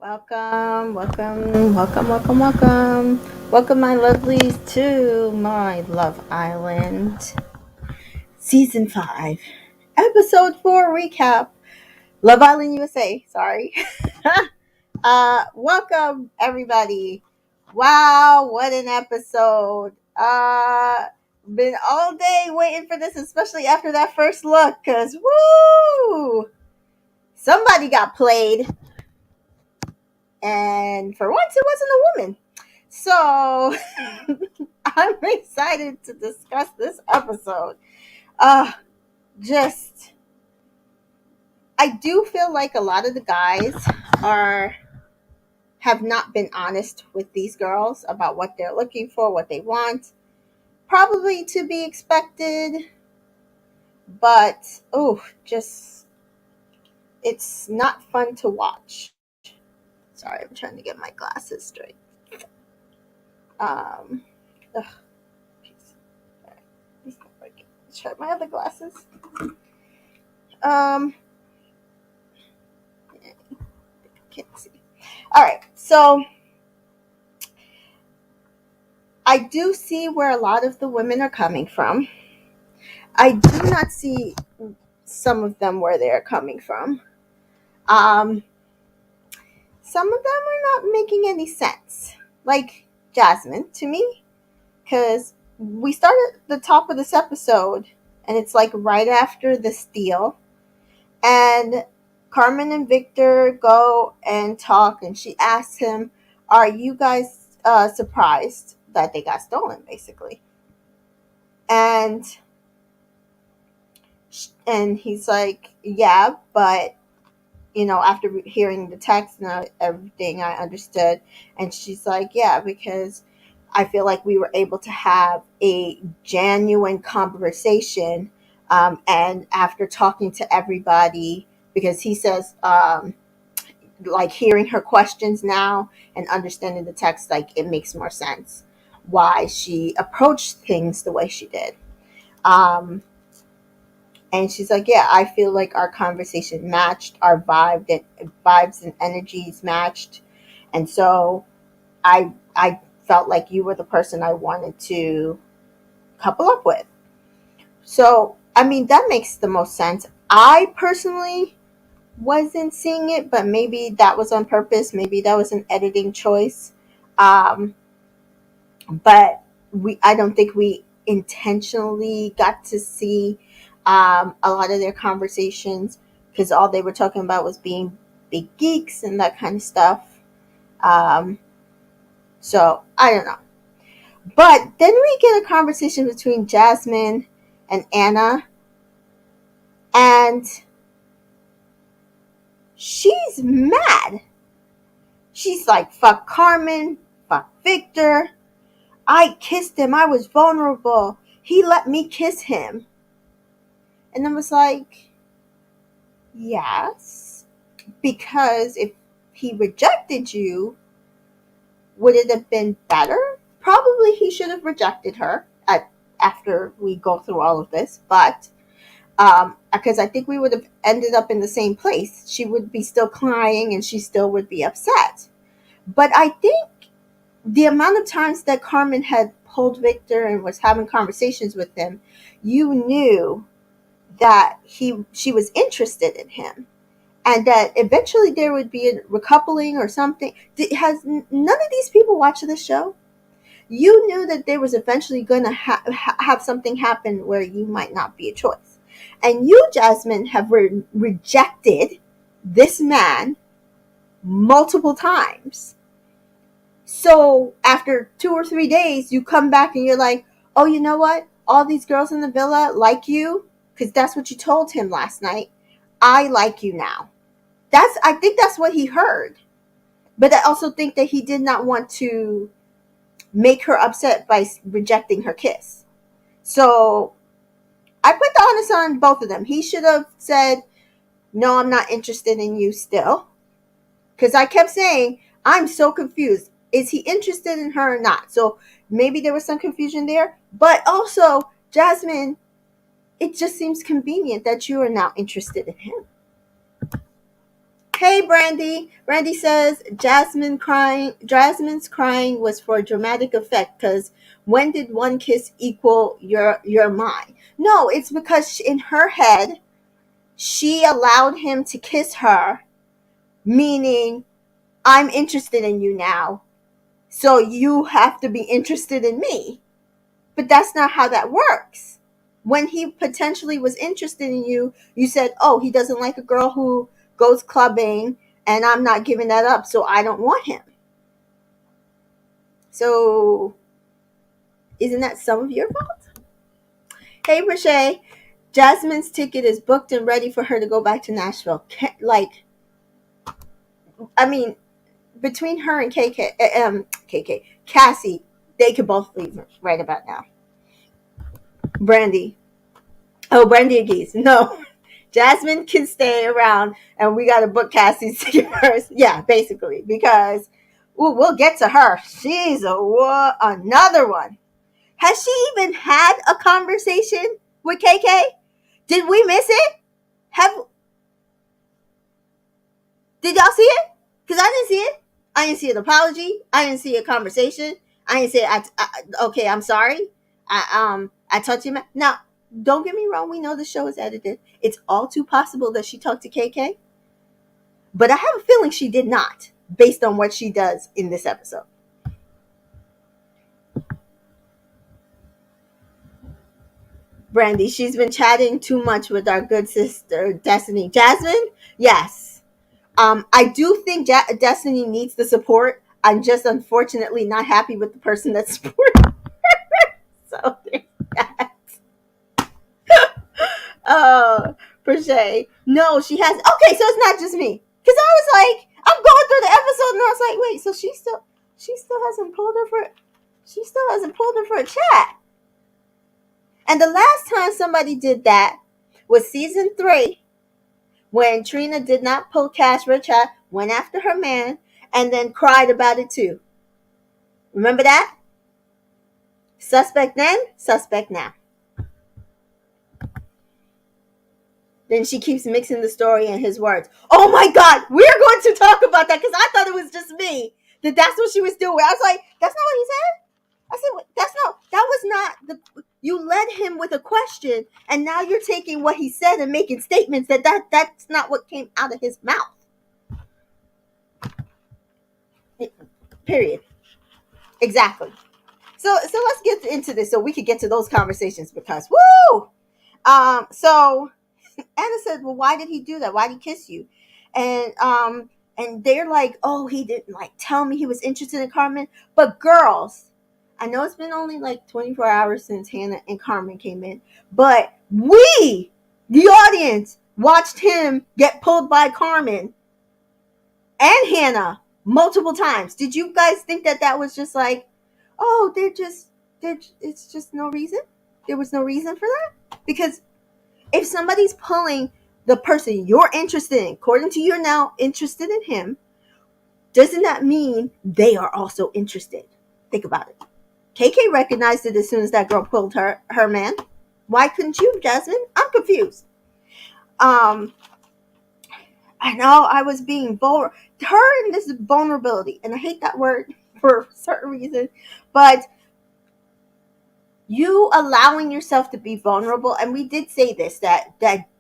Welcome, welcome, welcome, welcome, welcome. Welcome, my lovelies, to my Love Island Season 5, Episode 4 recap. Love Island USA, sorry. Welcome, everybody. Wow, what an episode. Been all day waiting for this, especially after that first look, because woo! Somebody got played, and for once, it wasn't a woman. So I'm excited to discuss this episode. Uh just I do feel like a lot of the guys are have not been honest with these girls about what they're looking for, what they want. Probably to be expected, but just it's not fun to watch. Sorry, I'm trying to get my glasses straight. Um ugh, jeez. All right, these not working. Let's try my other glasses. Um Can't see. All right, so I do see where a lot of the women are coming from. I do not see some of them where they're coming from. Um, some of them are not making any sense. Like Jasmine to me, because we started at the top of this episode, and it's like right after the steal, and Carmen and Victor go and talk, and she asks him, "Are you guys surprised that they got stolen?" Basically, and he's like, "Yeah, but after hearing the text and everything, I understood." And she's like, "Yeah, because I feel like we were able to have a genuine conversation." And after talking to everybody, because he says, like hearing her questions now and understanding the text, like it makes more sense why she approached things the way she did. Um, and she's like, "Yeah, I feel like our conversation matched, our vibes and energies matched, and so I felt like you were the person I wanted to couple up with." So I mean that makes the most sense. I personally wasn't seeing it, but maybe that was on purpose. Maybe that was an editing choice. Um, but I don't think we intentionally got to see a lot of their conversations, because all they were talking about was being big geeks and that kind of stuff. Um, so I don't know. But then we get a conversation between Jasmine and Anna, and she's mad. She's like, "Fuck Carmen, fuck Victor. I kissed him. I was vulnerable. He let me kiss him." And I was like, "Yes, because if he rejected you, would it have been better? Probably he should have rejected her after we go through all of this, but because I think we would have ended up in the same place. She would be still crying and she still would be upset. But I think the amount of times that Carmen had pulled Victor and was having conversations with him, you knew that she was interested in him, and that eventually there would be a recoupling or something. Has none of these people watched this show? You knew that there was eventually going to have something happen where you might not be a choice. And you, Jasmine, have rejected this man multiple times. So after 2 or 3 days, you come back and you're like, "Oh, you know what? All these girls in the villa like you because that's what you told him last night. I like you now." I think that's what he heard. But I also think that he did not want to make her upset by rejecting her kiss. So I put the onus on both of them. He should have said, "No, I'm not interested in you still." Because I kept saying, "I'm so confused. Is he interested in her or not?" So maybe there was some confusion there. But also, Jasmine, it just seems convenient that you are now interested in him. Hey, Brandy. Brandy says Jasmine's crying was for dramatic effect because when did one kiss equal your mind? No, it's because in her head she allowed him to kiss her, meaning I'm interested in you now, so you have to be interested in me. But that's not how that works. When he potentially was interested in you, you said, oh, he doesn't like a girl who goes clubbing, and I'm not giving that up, so I don't want him. So, isn't that some of your fault? Hey, Rashay, Jasmine's ticket is booked and ready for her to go back to Nashville. Like, I mean, between her and Cassie, they could both leave right about now. Brandy. Oh, Brandy agrees. No, Jasmine can stay around, and we got to book Cassie's ticket first. Yeah, basically, because we'll get to her. She's another one. Has she even had a conversation with KK? Did we miss it? Have Did y'all see it? Because I didn't see it. I didn't see an apology. I didn't see a conversation. I didn't say, okay, I'm sorry. I talked to you. Now, don't get me wrong. We know the show is edited. It's all too possible that she talked to KK. But I have a feeling she did not, based on what she does in this episode. Brandy, she's been chatting too much with our good sister, Destiny. Jasmine, yes. I do think Destiny needs the support. I'm just unfortunately not happy with the person that's supporting her. So there's that. Per se. No, she has. Okay, so it's not just me. Because I was like, I'm going through the episode and I was like, wait, so she still hasn't pulled her for a chat. And the last time somebody did that was season 3, when Trina did not pull Cash for a chat, went after her man, and then cried about it too. Remember that? Suspect then, suspect now. Then she keeps mixing the story and his words. Oh my God, we're going to talk about that because I thought it was just me. That's what she was doing. I was like, that's not what he said. I said, that was not you led him with a question and now you're taking what he said and making statements that's not what came out of his mouth. Period. Exactly. So let's get into this so we can get to those conversations because woo! So Anna said, well, why did he do that? Why did he kiss you? And they're like, oh, he didn't like tell me he was interested in Carmen. But girls, I know it's been only like 24 hours since Hannah and Carmen came in, but we, the audience, watched him get pulled by Carmen and Hannah multiple times. Did you guys think that was just like, oh, it's just no reason? There was no reason for that? Because if somebody's pulling the person you're interested in, according to you're now interested in him, doesn't that mean they are also interested? Think about it. KK recognized it as soon as that girl pulled her man. Why couldn't you, Jasmine? I'm confused. I know I was being vulnerable. Her and this vulnerability, and I hate that word for a certain reason, but you allowing yourself to be vulnerable, and we did say this, that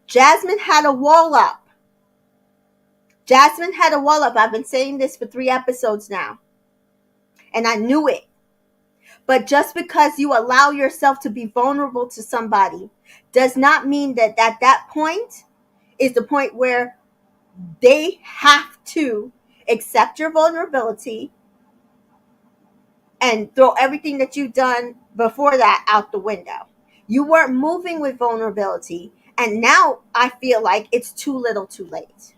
Jasmine had a wall up. Jasmine had a wall up. I've been saying this for 3 episodes now. And I knew it. But just because you allow yourself to be vulnerable to somebody does not mean that at that point is the point where they have to accept your vulnerability and throw everything that you've done before that out the window. You weren't moving with vulnerability, and now I feel like it's too little too late.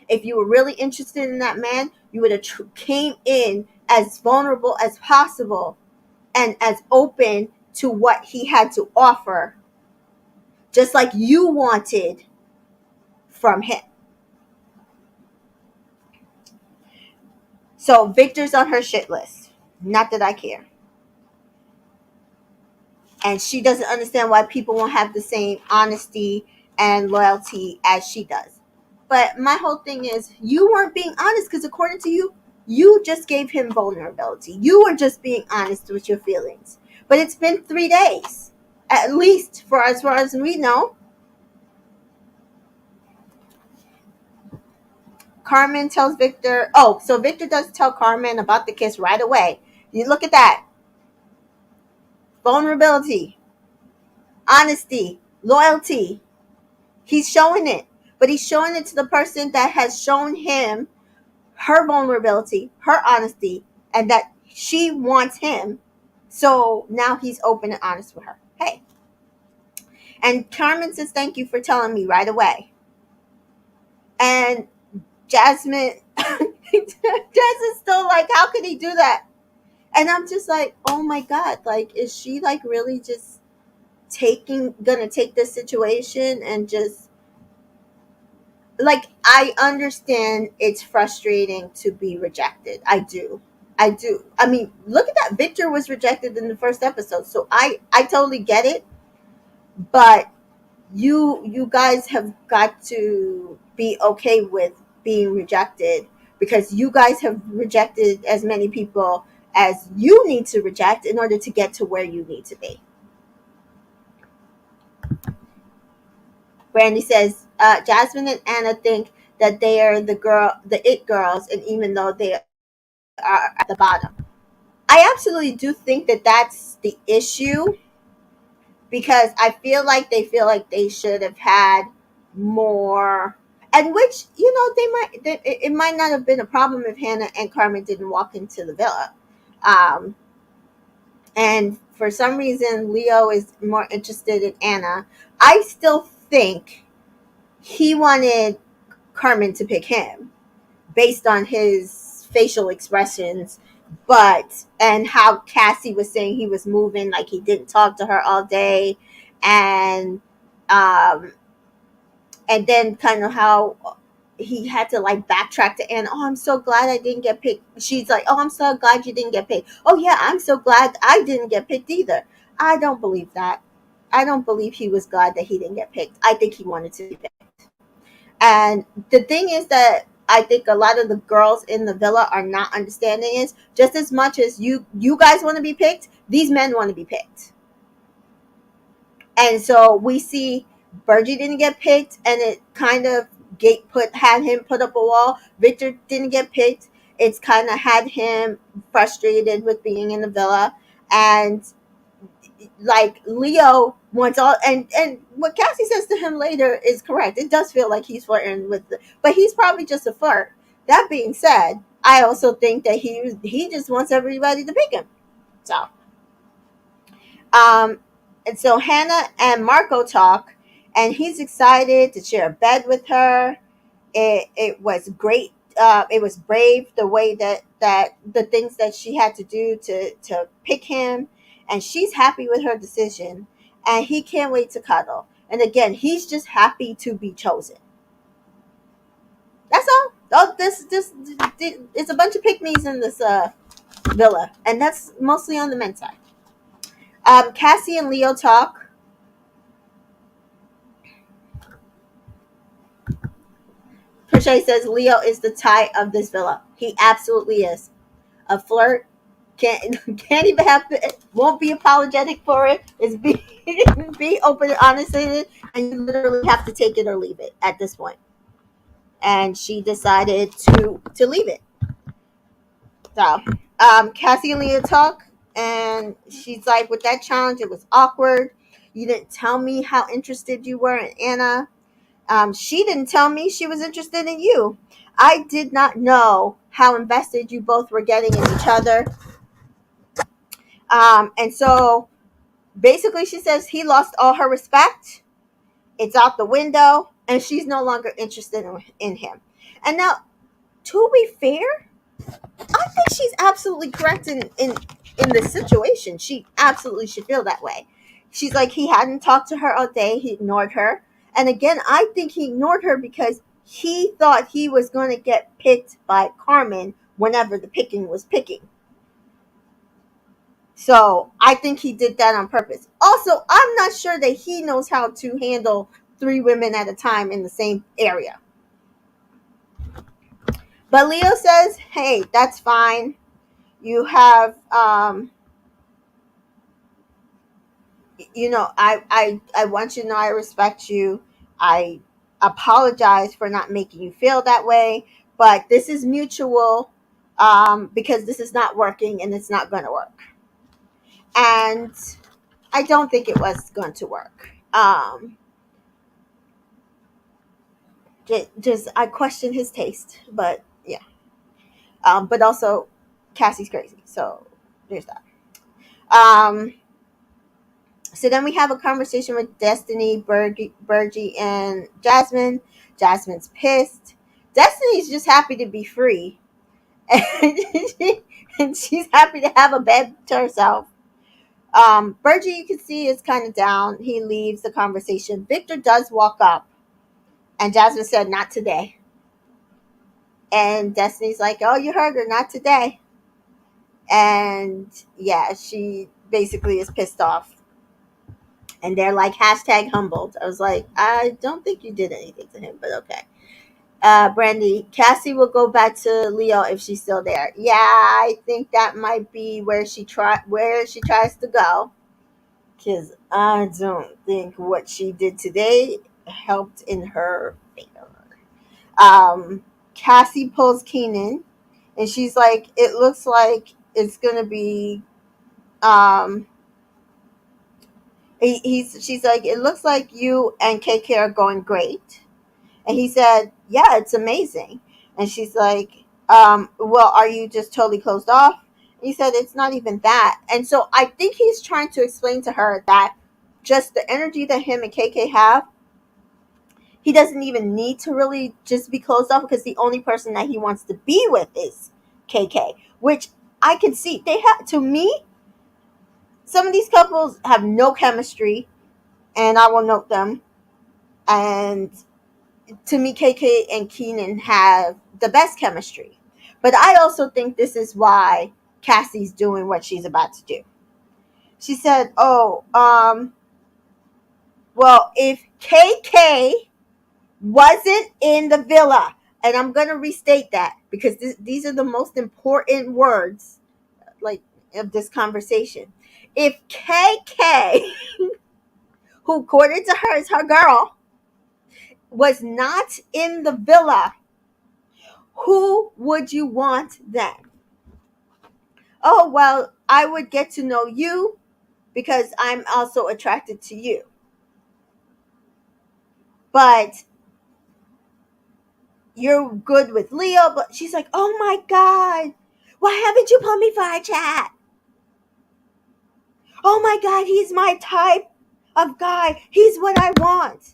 If you were really interested in that man, you would have came in as vulnerable as possible and as open to what he had to offer, just like you wanted from him. So Victor's on her shit list. Not that I care. And she doesn't understand why people won't have the same honesty and loyalty as she does. But my whole thing is you weren't being honest because according to you, you just gave him vulnerability. You were just being honest with your feelings. But it's been 3 days, at least for as far as we know. Carmen tells Victor. Oh, so Victor does tell Carmen about the kiss right away. You look at that. Vulnerability, honesty, loyalty. He's showing it. But he's showing it to the person that has shown him her vulnerability, her honesty, and that she wants him. So now he's open and honest with her. Hey. And Carmen says, thank you for telling me right away. And Jasmine, Jasmine's still like, how could he do that? And I'm just like, oh my God, like, is she like really just gonna take this situation and just, like, I understand it's frustrating to be rejected. I do. I do. I mean, look at that. Victor was rejected in the first episode. So I totally get it. But you guys have got to be okay with being rejected because you guys have rejected as many people as you need to reject in order to get to where you need to be. Brandy says, Jasmine and Anna think that they are the it girls, and even though they are at the bottom. I absolutely do think that that's the issue because I feel like they should have had more, and which it might not have been a problem if Hannah and Carmen didn't walk into the villa. Um, and for some reason, Leo is more interested in Anna. I still think he wanted Carmen to pick him based on his facial expressions, but and how Cassie was saying he was moving like he didn't talk to her all day, and um and then kind of how he had to like backtrack to Anne. Oh, I'm so glad I didn't get picked. She's like, oh, I'm so glad you didn't get picked. Oh yeah, I'm so glad I didn't get picked either. I don't believe that. I don't believe he was glad that he didn't get picked. I think he wanted to be picked. And the thing is that I think a lot of the girls in the villa are not understanding is just as much as you guys want to be picked, these men want to be picked. And so we see Bergie didn't get picked, and it kind of had him put up a wall. Victor didn't get picked. It's kind of had him frustrated with being in the villa, and like Leo wants all, and what Cassie says to him later is correct. It does feel like he's flirting but he's probably just a flirt. That being said, I also think that he just wants everybody to pick him. So um and so Hannah and Marco talk, and he's excited to share a bed with her. It was great. It was brave the way that the things that she had to do to pick him, and she's happy with her decision, and he can't wait to cuddle. And again, he's just happy to be chosen. That's all. Oh, this it's a bunch of pick me's in this villa, and that's mostly on the men's side. Cassie and Leo talk. Crochet says Leo is the tie of this villa. He absolutely is. A flirt, can't even have, won't be apologetic for it. Is be be open and honest in it, and you literally have to take it or leave it at this point. And she decided to leave it. So Cassie and Leah talk, and she's like, with that challenge, it was awkward. You didn't tell me how interested you were in Anna. She didn't tell me she was interested in you. I did not know how invested you both were getting in each other. And so basically, she says he lost all her respect. It's out the window, and she's no longer interested in him. And now, to be fair, I think she's absolutely correct in this situation. She absolutely should feel that way. She's like, he hadn't talked to her all day. He ignored her. And again, I think he ignored her because he thought he was going to get picked by Carmen whenever the picking was picking. So I think he did that on purpose. Also, I'm not sure that he knows how to handle 3 women at a time in the same area. But Leo says, hey, that's fine. You have, I want you to know I respect you. I apologize for not making you feel that way, but this is mutual, because this is not working and it's not going to work. And I don't think it was going to work. Just I question his taste, but yeah. But also, Cassie's crazy, so there's that. Um, so then we have a conversation with Destiny, Bergie, and Jasmine. Jasmine's pissed. Destiny's just happy to be free, and, and she's happy to have a bed to herself. Bergie, you can see, is kind of down. He leaves the conversation. Victor does walk up, and Jasmine said, "Not today." And Destiny's like, "Oh, you heard her, not today." And yeah, she basically is pissed off. And they're like, hashtag humbled. I was like, I don't think you did anything to him, but okay. Brandy, Cassie will go back to Leo if she's still there. Yeah, I think that might be where she tries to go. Because I don't think what she did today helped in her favor. Cassie pulls Keenan, and she's like, it looks like it's gonna be, um she's like, it looks like you and KK are going great. And he said, yeah, it's amazing. And she's like, well, are you just totally closed off? And he said, it's not even that. And so I think he's trying to explain to her that just the energy that him and KK have, he doesn't even need to really just be closed off, because the only person that he wants to be with is KK, which I can see. They have, to me, some of these couples have no chemistry, and I will note them. And to me, KK and Keenan have the best chemistry. But I also think this is why Cassie's doing what she's about to do. She said, "Oh, well, if KK wasn't in the villa," and I'm gonna restate that because these are the most important words, like, of this conversation. If KK, who according to her is her girl, was not in the villa, who would you want then? Oh, well, I would get to know you because I'm also attracted to you. But you're good with Leo. But she's like, oh my God, why haven't you put me for a chat? Oh my God, he's my type of guy. He's what I want.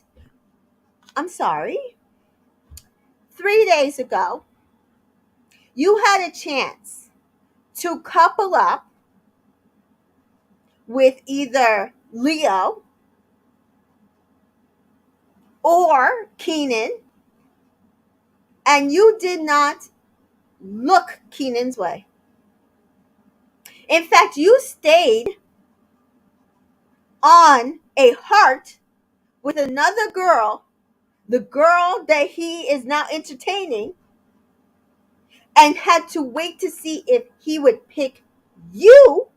I'm sorry. 3 days ago, you had a chance to couple up with either Leo or Keenan, and you did not look Keenan's way. In fact, you stayed on a heart with another girl, the girl that he is now entertaining, and had to wait to see if he would pick you,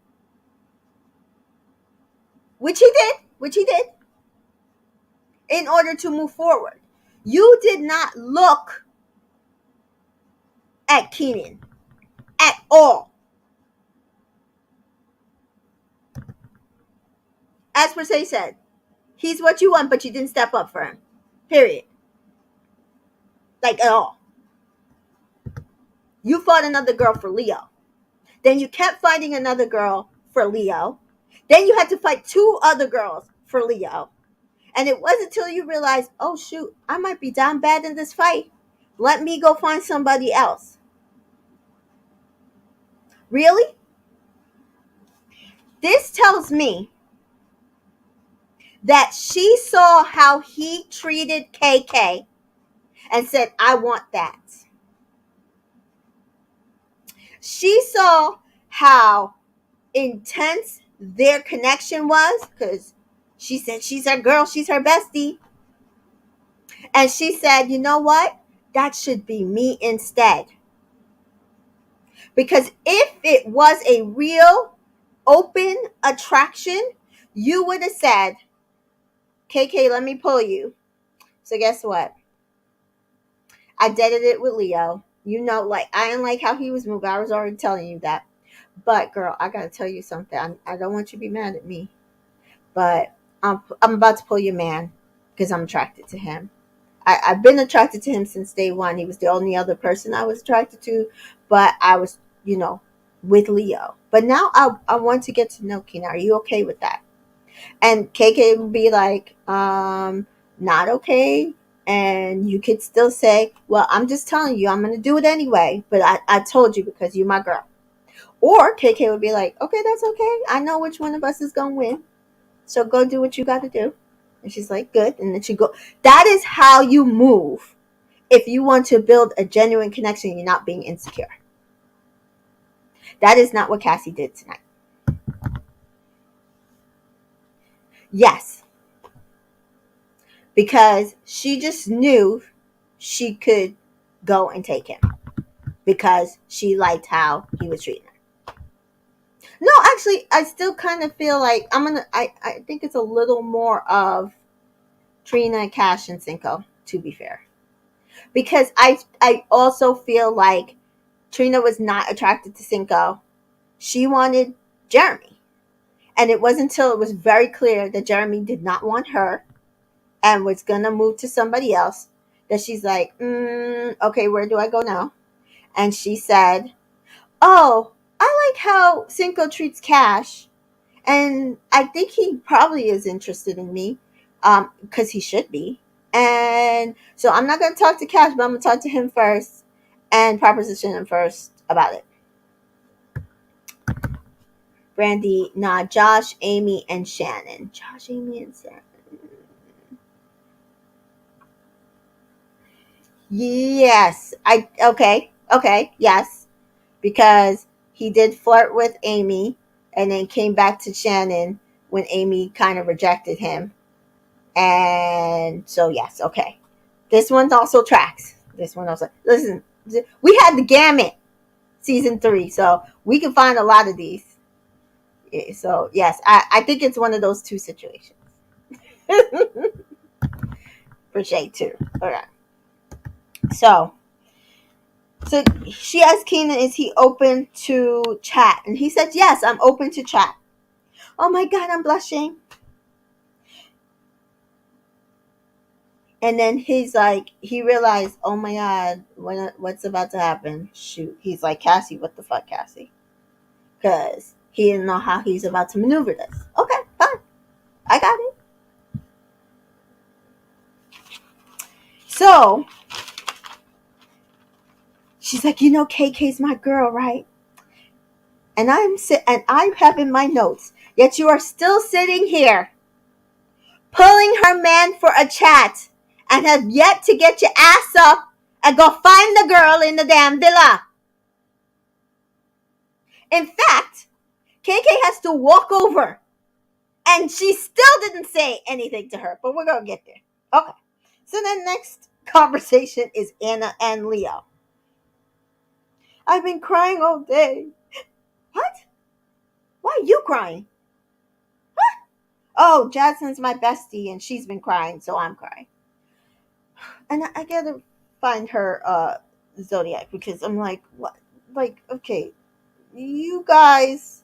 which he did, in order to move forward. You did not look at Keenan at all. As Persay said, he's what you want, but you didn't step up for him. Period. Like, at all. You fought another girl for Leo. Then you kept fighting another girl for Leo. Then you had to fight two other girls for Leo. And it wasn't until you realized, oh shoot, I might be down bad in this fight. Let me go find somebody else. Really? This tells me that she saw how he treated KK and said, I want that. She saw how intense their connection was, because she said she's her girl, she's her bestie. And she said, you know what? That should be me instead. Because if it was a real open attraction, you would have said, KK, let me pull you. So guess what? I did it with Leo. You know, like I didn't like how he was moving. I was already telling you that. But girl, I gotta tell you something. I don't want you to be mad at me, but I'm about to pull your man because I'm attracted to him. I've been attracted to him since day one. He was the only other person I was attracted to, but I was, with Leo. But now I want to get to know Kina. Are you okay with that? And KK would be like, not okay. And you could still say, well, I'm just telling you, I'm going to do it anyway. But I told you because you're my girl. Or KK would be like, okay, that's okay. I know which one of us is going to win. So go do what you got to do. And she's like, good. And then she go. That is how you move if you want to build a genuine connection. You're not being insecure. That is not what Cassie did tonight. Yes, because she just knew she could go and take him because she liked how he was treating her. No, actually, I still kind of feel like I think it's a little more of Trina, Cash, and Cinco, to be fair. Because I also feel like Trina was not attracted to Cinco. She wanted Jeremy. And it wasn't until it was very clear that Jeremy did not want her and was going to move to somebody else that she's like, okay, where do I go now? And she said, oh, I like how Cinco treats Cash. And I think he probably is interested in me because he should be. And so I'm not going to talk to Cash, but I'm going to talk to him first and proposition him first about it. Brandy, nah, Josh, Amy, and Shannon. Josh, Amy, and Shannon. Yes. Okay, yes. Because he did flirt with Amy and then came back to Shannon when Amy kind of rejected him. And so, yes, okay. This one also tracks. This one also. Listen, we had the gamut season 3, so we can find a lot of these. So, yes, I think it's one of those two situations. For Shay, too. All right. So she asked Keenan, is he open to chat? And he said, yes, I'm open to chat. Oh my God, I'm blushing. And then he's like, he realized, oh my God, what's about to happen? Shoot. He's like, Cassie, what the fuck, Cassie? Because he didn't know how he's about to maneuver this. Okay, fine. I got it. So she's like, KK's my girl, right? And I have in my notes, yet you are still sitting here pulling her man for a chat and have yet to get your ass up and go find the girl in the damn villa. In fact, KK has to walk over and she still didn't say anything to her, but we're going to get there. Okay. So the next conversation is Anna and Leo. I've been crying all day. What? Why are you crying? What? Oh, Jasmine's my bestie and she's been crying, so I'm crying. And I gotta find her zodiac because I'm like, what? Like, okay, you guys,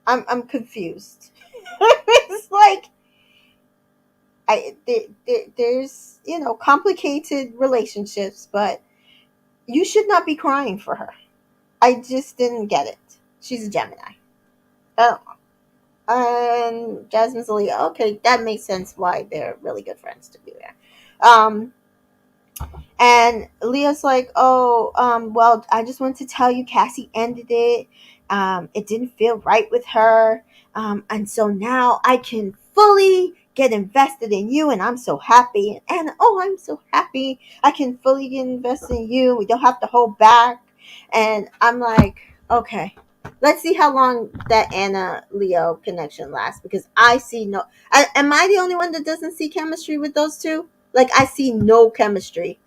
I'm confused. It's like there's complicated relationships, but you should not be crying for her. I just didn't get it. She's a Gemini. Oh, and Jasmine's a Leo. Okay, that makes sense why they're really good friends to be there. And Leah's like, oh, well, I just wanted to tell you Cassie ended it. It didn't feel right with her. And so now I can fully get invested in you and I'm so happy. And oh, I'm so happy I can fully get invested in you. We don't have to hold back. And I'm like, okay, let's see how long that Anna Leo connection lasts because I see no. Am I the only one that doesn't see chemistry with those two? Like, I see no chemistry.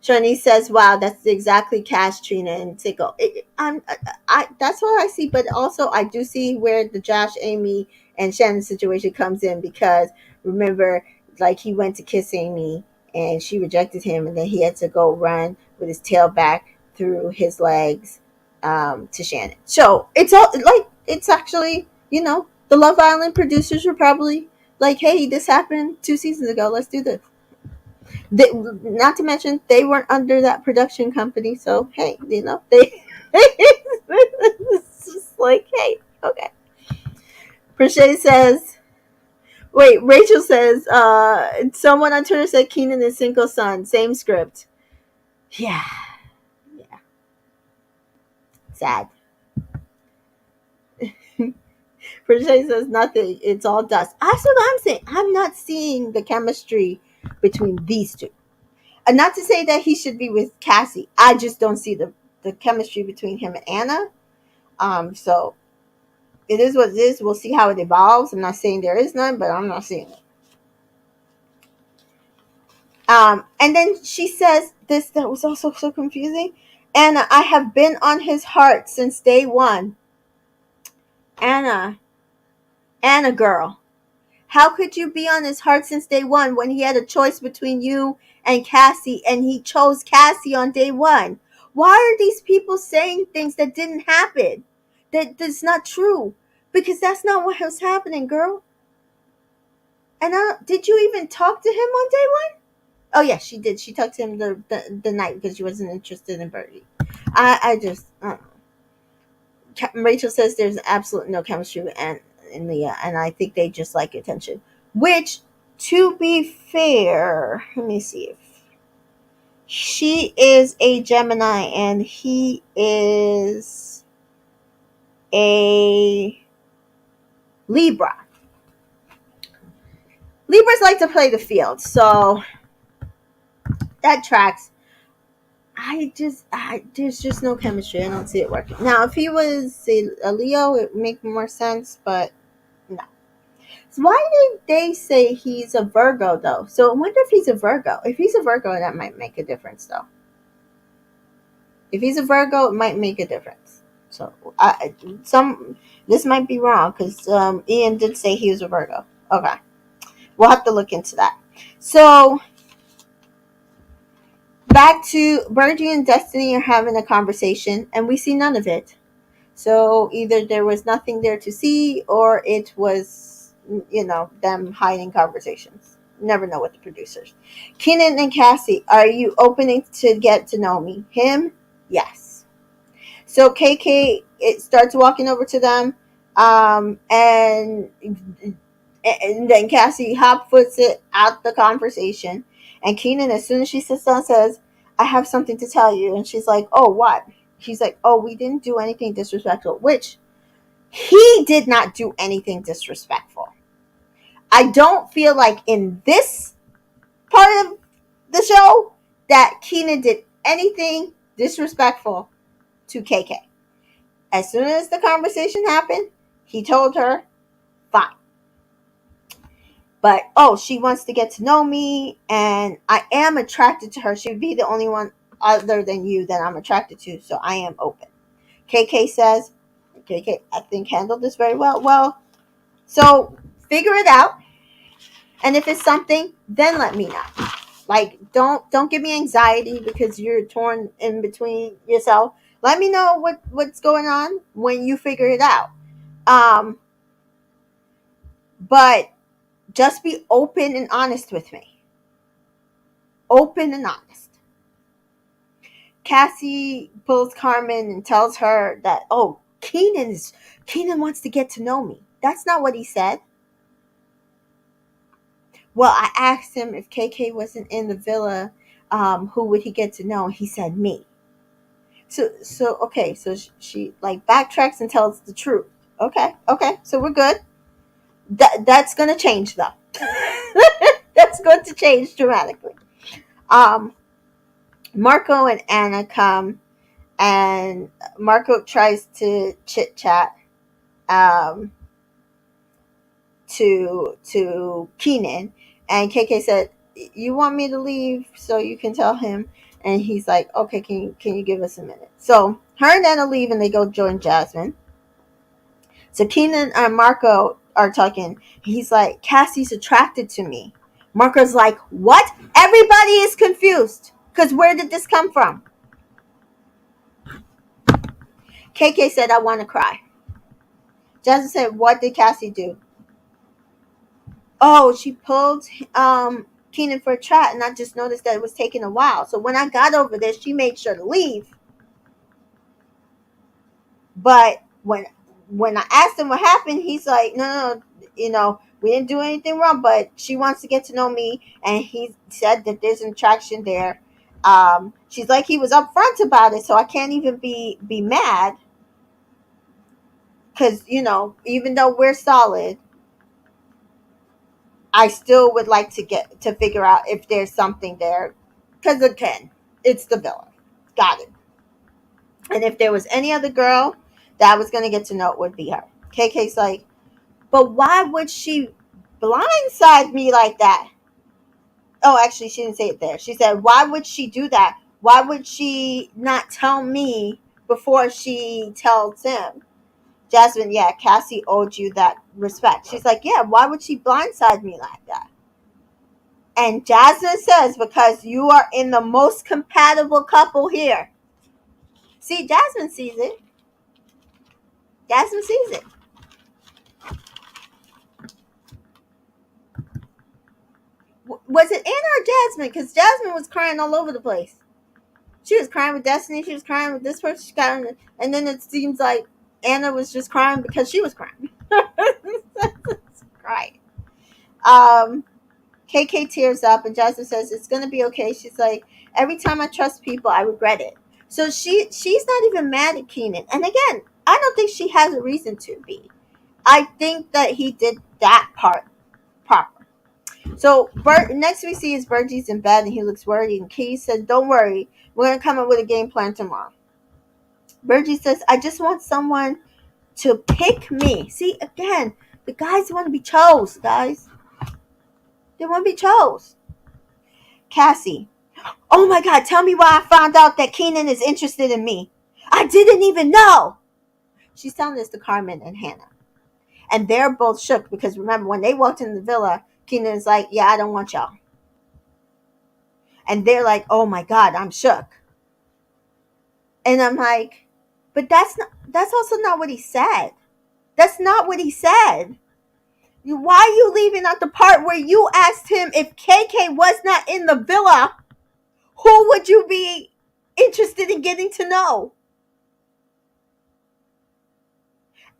Johnny says, "Wow, that's exactly Cash, Trina, and Tickle." That's what I see, but also I do see where the Josh, Amy, and Shannon situation comes in because remember, like he went to kiss Amy and she rejected him, and then he had to go run with his tail back through his legs to Shannon. So it's all like it's actually the Love Island producers were probably like, "Hey, this happened 2 seasons ago. Let's do this." Not to mention they weren't under that production company, so hey, they it's just like, hey, okay. Prochet says, wait, Rachel says, someone on Twitter said Keenan is single son, same script. Yeah, yeah, sad. Prochet says nothing. It's all dust. That's what I'm saying. I'm not seeing the chemistry between these two. And not to say that he should be with Cassie. I just don't see the chemistry between him and Anna. So it is what it is. We'll see how it evolves. I'm not saying there is none, but I'm not seeing it. And then she says this that was also so confusing. Anna, I have been on his heart since day one. Anna, Anna girl, how could you be on his heart since day one when he had a choice between you and Cassie and he chose Cassie on day one? Why are these people saying things that didn't happen? That's not true. Because that's not what was happening, girl. And did you even talk to him on day one? Oh yeah, she did. She talked to him the night because she wasn't interested in Birdie. I just Rachel says there's absolutely no chemistry with Anne and Leah, and I think they just like attention. Which, to be fair, let me see if she is a Gemini and he is a Libra. Libras like to play the field, so that tracks. There's just no chemistry. I don't see it working. Now, if he was a Leo, it would make more sense, but no. So why did they say he's a Virgo, though? So I wonder if he's a Virgo. If he's a Virgo, that might make a difference, though. If he's a Virgo, it might make a difference. So, this might be wrong, because Ian did say he was a Virgo. Okay. We'll have to look into that. So, back to Birdie and Destiny are having a conversation, and we see none of it. So either there was nothing there to see, or it was, them hiding conversations. Never know with the producers. Keenan and Cassie, are you opening to get to know me? Him? Yes. So KK it starts walking over to them, and then Cassie hop foots it out the conversation. And Keenan, as soon as she sits down, says, I have something to tell you. And she's like, oh, what? She's like, oh, we didn't do anything disrespectful, which he did not do anything disrespectful. I don't feel like in this part of the show that Keenan did anything disrespectful to KK. As soon as the conversation happened, he told her, fine. But, she wants to get to know me, and I am attracted to her. She would be the only one other than you that I'm attracted to, so I am open. KK says, KK, I think handled this very well. Well, so figure it out, and if it's something, then let me know. Like, don't give me anxiety because you're torn in between yourself. Let me know what's going on when you figure it out. But just be open and honest with me. Open and honest. Cassie pulls Carmen and tells her that, Keenan wants to get to know me. That's not what he said. Well, I asked him if KK wasn't in the villa, who would he get to know? He said me. So okay, so she like backtracks and tells the truth. Okay, so we're good. That's gonna change though. That's going to change dramatically. Marco and Anna come, and Marco tries to chit chat to Keenan, and KK said, "You want me to leave so you can tell him?" And he's like, okay, can you give us a minute? So her and Anna leave and they go join Jasmine. So Keenan and Marco are talking. He's like, Cassie's attracted to me. Marco's like, what? Everybody is confused. Because where did this come from? KK said, I want to cry. Jasmine said, what did Cassie do? Oh, she pulled Keenan for a chat, and I just noticed that it was taking a while. So when I got over there, she made sure to leave. But when I asked him what happened, he's like, no, we didn't do anything wrong, but she wants to get to know me, and he said that there's an attraction there. She's like, he was upfront about it, so I can't even be mad, because even though we're solid, I still would like to get to figure out if there's something there, because again, it's the villain. Got it. And if there was any other girl that I was going to get to know, it would be her. KK's like, but why would she blindside me like that? Oh, actually, she didn't say it there. She said, why would she do that? Why would she not tell me before she tells him? Jasmine, yeah, Cassie owed you that respect. She's like, yeah, why would she blindside me like that? And Jasmine says, because you are in the most compatible couple here. See, Jasmine sees it. Jasmine sees it. Was it Anna or Jasmine? Because Jasmine was crying all over the place. She was crying with Destiny. She was crying with this person. She got, and then it seems like Anna was just crying because she was crying. Right. KK tears up and Jasmine says it's gonna be okay. She's like, every time I trust people, I regret it. So she's not even mad at Keenan. And again, I don't think she has a reason to be. I think that he did that part proper. So next we see is Virgie's in bed and he looks worried. And Key said, "Don't worry, we're gonna come up with a game plan tomorrow." Virgie says, "I just want someone to pick me." See, again, the guys want to be chose, guys. They want to be chose. Cassie, "Oh my God, tell me why I found out that Keenan is interested in me. I didn't even know." She's telling this to Carmen and Hannah. And they're both shook because remember, when they walked in the villa, Keenan's like, "Yeah, I don't want y'all." And they're like, "Oh my God, I'm shook." And I'm like, but that's also not what he said. That's not what he said. Why are you leaving out the part where you asked him if KK was not in the villa, who would you be interested in getting to know?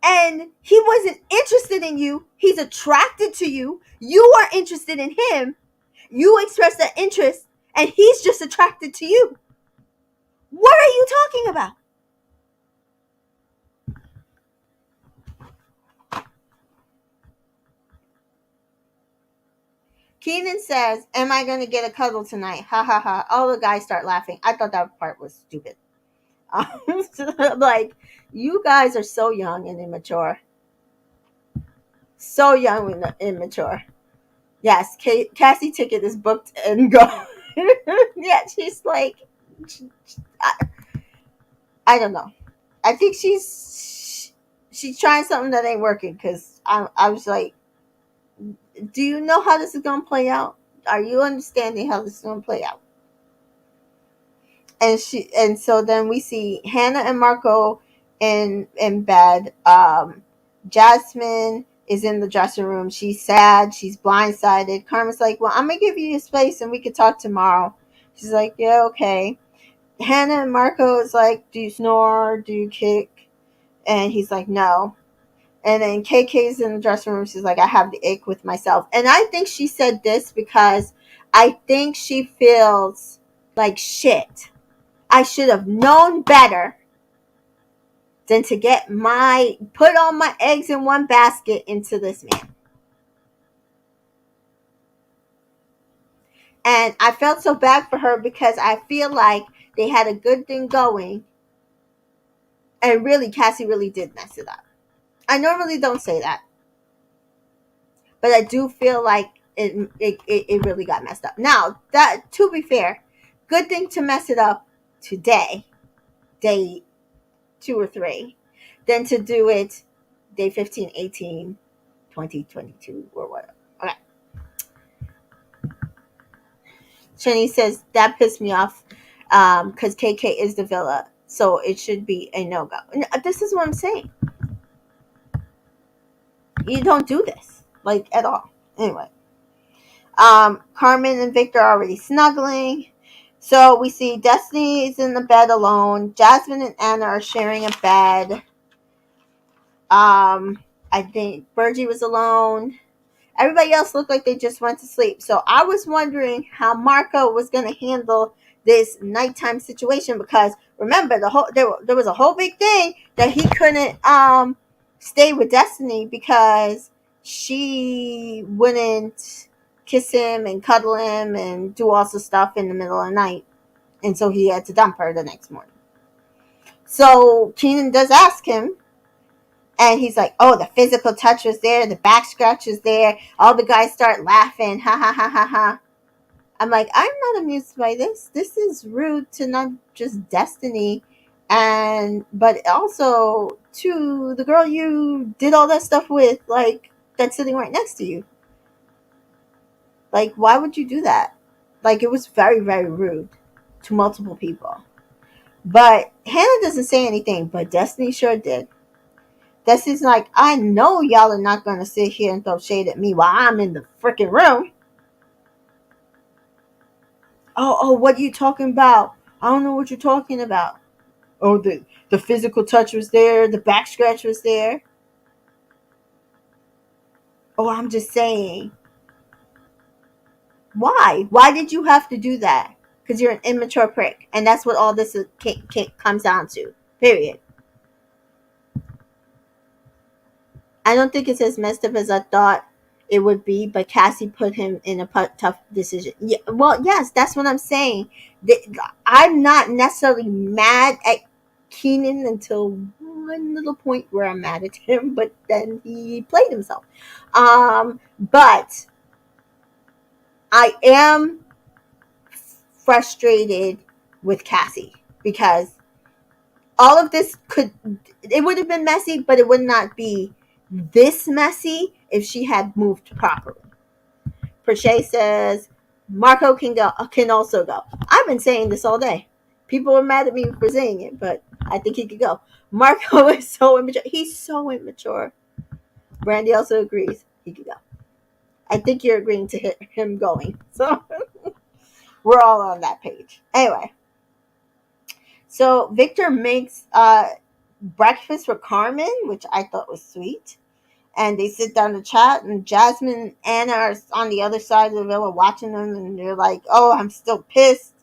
And he wasn't interested in you. He's attracted to you. You are interested in him. You express that interest, and he's just attracted to you. What are you talking about? Keenan says, "Am I going to get a cuddle tonight?" Ha ha ha. All the guys start laughing. I thought that part was stupid. Like, you guys are so young and immature. So young and immature. Yes, Cassie ticket is booked and go. Yeah, she's like, I, I don't know. I think she's trying something that ain't working because I was like, do you know how this is going to play out? Are you understanding how this is going to play out? And so then we see Hannah and Marco in bed. Jasmine is in the dressing room. She's sad. She's blindsided. Carmen's like, "Well, I'm gonna give you your space and we can talk tomorrow." She's like, "Yeah, okay." Hannah and Marco is like, "Do you snore? Do you kick?" And he's like, "No." And then KK's in the dressing room. She's like, "I have the ache with myself." And I think she said this because I think she feels like shit. I should have known better than to put all my eggs in one basket into this man. And I felt so bad for her because I feel like they had a good thing going. And really, Cassie really did mess it up. I normally don't say that. But I do feel like it really got messed up. Now, that to be fair, Good thing to mess it up today, day 2 or 3, than to do it day 15, 18, 2022 or whatever. Okay. Shani says that pissed me off because KK is the villa, so it should be a no go. This is what I'm saying. You don't do this like at all. Anyway, Carmen and Victor are already snuggling. So we see Destiny is in the bed alone. Jasmine and Anna are sharing a bed. I think Virgie was alone. Everybody else looked like they just went to sleep. So I was wondering how Marco was going to handle this nighttime situation, because remember there was a whole big thing that he couldn't stay with Destiny because she wouldn't kiss him and cuddle him and do all the stuff in the middle of the night, and so he had to dump her the next morning. So Keenan does ask him, and he's like, oh, the physical touch was there, the back scratch was there. All the guys start laughing. Ha ha ha ha ha. I'm like, I'm not amused by this. This is rude to not just Destiny, but also to the girl you did all that stuff with, like, that's sitting right next to you. Like, why would you do that? Like, it was very, very rude to multiple people. But Hannah doesn't say anything, but Destiny sure did. Destiny's like, I know y'all are not going to sit here and throw shade at me while I'm in the freaking room. Oh, what are you talking about? I don't know what you're talking about. Oh, the physical touch was there. The back scratch was there. Oh, I'm just saying. Why? Why did you have to do that? Because you're an immature prick. And that's what all this comes down to. Period. I don't think it's as messed up as I thought it would be, but Cassie put him in a tough decision. Yeah, well, yes, that's what I'm saying. I'm not necessarily mad at Keenan until one little point where I'm mad at him, but then he played himself. But I am frustrated with Cassie because all of this it would have been messy, but it would not be this messy if she had moved properly. Prochet says Marco can also go. I've been saying this all day. People are mad at me for saying it, but I think he could go. Marco is so immature. He's so immature. Brandy also agrees he could go. I think you're agreeing to him going. So we're all on that page. Anyway. So Victor makes breakfast for Carmen, which I thought was sweet. And they sit down to chat, and Jasmine and Anna are on the other side of the villa watching them, and they're like, oh, I'm still pissed.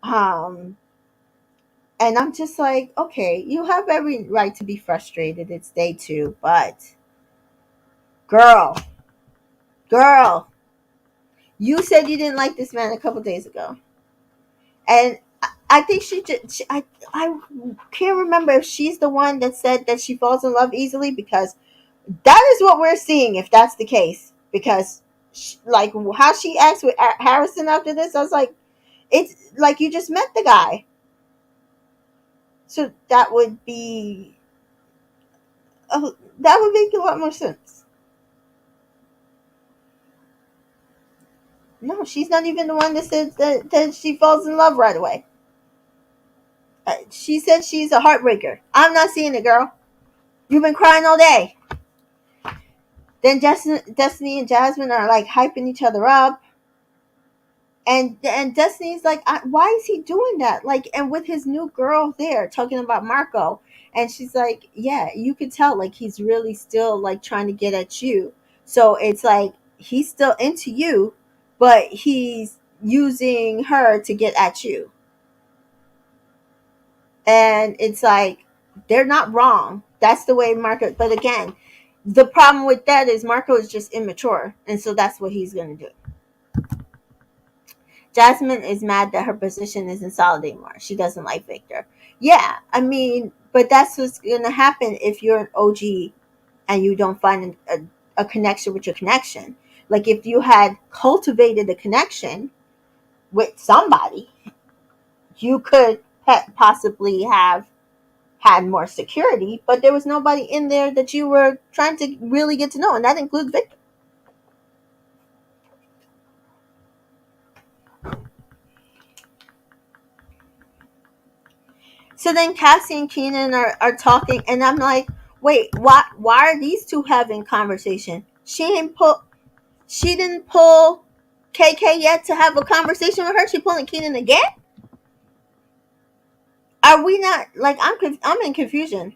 And I'm just like, okay, you have every right to be frustrated. It's day 2, but girl, you said you didn't like this man a couple days ago. And I think I can't remember if she's the one that said that she falls in love easily, because that is what we're seeing if that's the case. Because like how she acts with Harrison after this, I was like, it's like you just met the guy. So that would be that would make a lot more sense. No, she's not even the one that said that she falls in love right away. She said she's a heartbreaker. I'm not seeing it, girl. You've been crying all day. Then Destiny and Jasmine are like hyping each other up. And Destiny's like, why is he doing that? Like, and with his new girl there talking about Marco. And she's like, yeah, you could tell, like, he's really still, like, trying to get at you. So it's like, he's still into you, but he's using her to get at you. And it's like, they're not wrong. That's the way Marco, but again, the problem with that is Marco is just immature. And so that's what he's going to do. Jasmine is mad that her position isn't solid anymore. She doesn't like Victor. Yeah, I mean, but that's what's going to happen if you're an OG and you don't find a connection with your connection. Like if you had cultivated a connection with somebody, you could possibly have had more security, but there was nobody in there that you were trying to really get to know, and that includes Victor. So then Cassie and Keenan are talking, and I'm like, wait, why are these two having conversation? She didn't pull KK yet to have a conversation with her. She pulling Keenan again? Are we not like I'm in confusion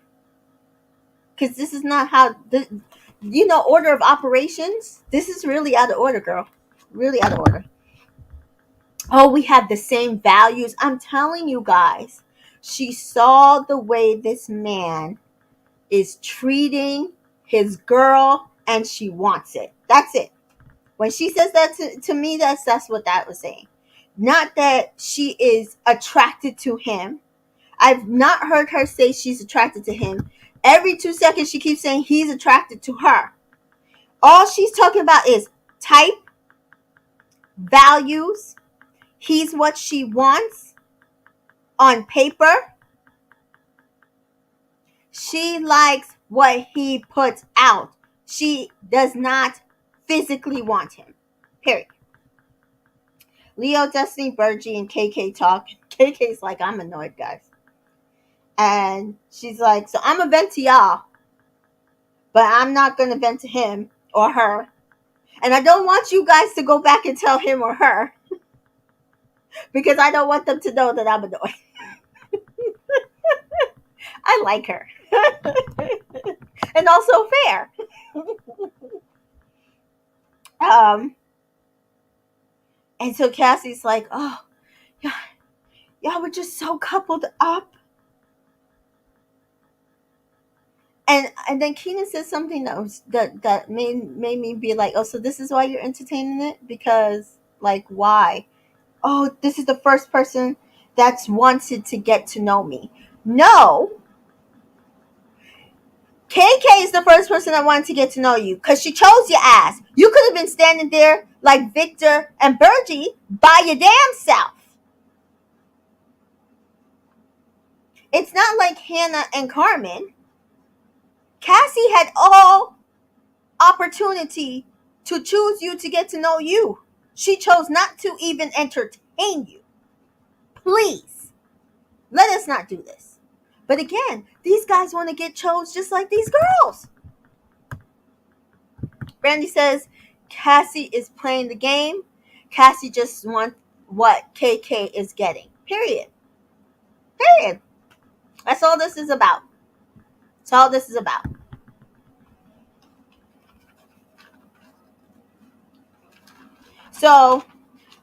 because this is not how the order of operations. This is really out of order, girl. Really out of order. Oh, we have the same values. I'm telling you guys, she saw the way this man is treating his girl, and she wants it. That's it. When she says that to me, that's what that was saying. Not that she is attracted to him. I've not heard her say she's attracted to him. Every 2 seconds, she keeps saying he's attracted to her. All she's talking about is type, values. He's what she wants on paper. She likes what he puts out. She does not physically want him. Period. Leo, Destiny, Bergie, and KK talk. KK's like, I'm annoyed, guys. And she's like, so I'm going to vent to y'all, but I'm not going to vent to him or her. And I don't want you guys to go back and tell him or her because I don't want them to know that I'm annoyed. I like her. And also fair. And so Cassie's like, oh, y'all were just so coupled up. And then Keenan says something that made me be like, oh, so this is why you're entertaining it? Because, like, why? Oh, this is the first person that's wanted to get to know me. No. KK is the first person that wanted to get to know you because she chose your ass. You could have been standing there like Victor and Bergie by your damn self. It's not like Hannah and Carmen. Cassie had all opportunity to choose you to get to know you. She chose not to even entertain you. Please, let us not do this. But again, these guys want to get chose just like these girls. Brandy says Cassie is playing the game. Cassie just wants what KK is getting. Period. Period. That's all this is about. That's all this is about. So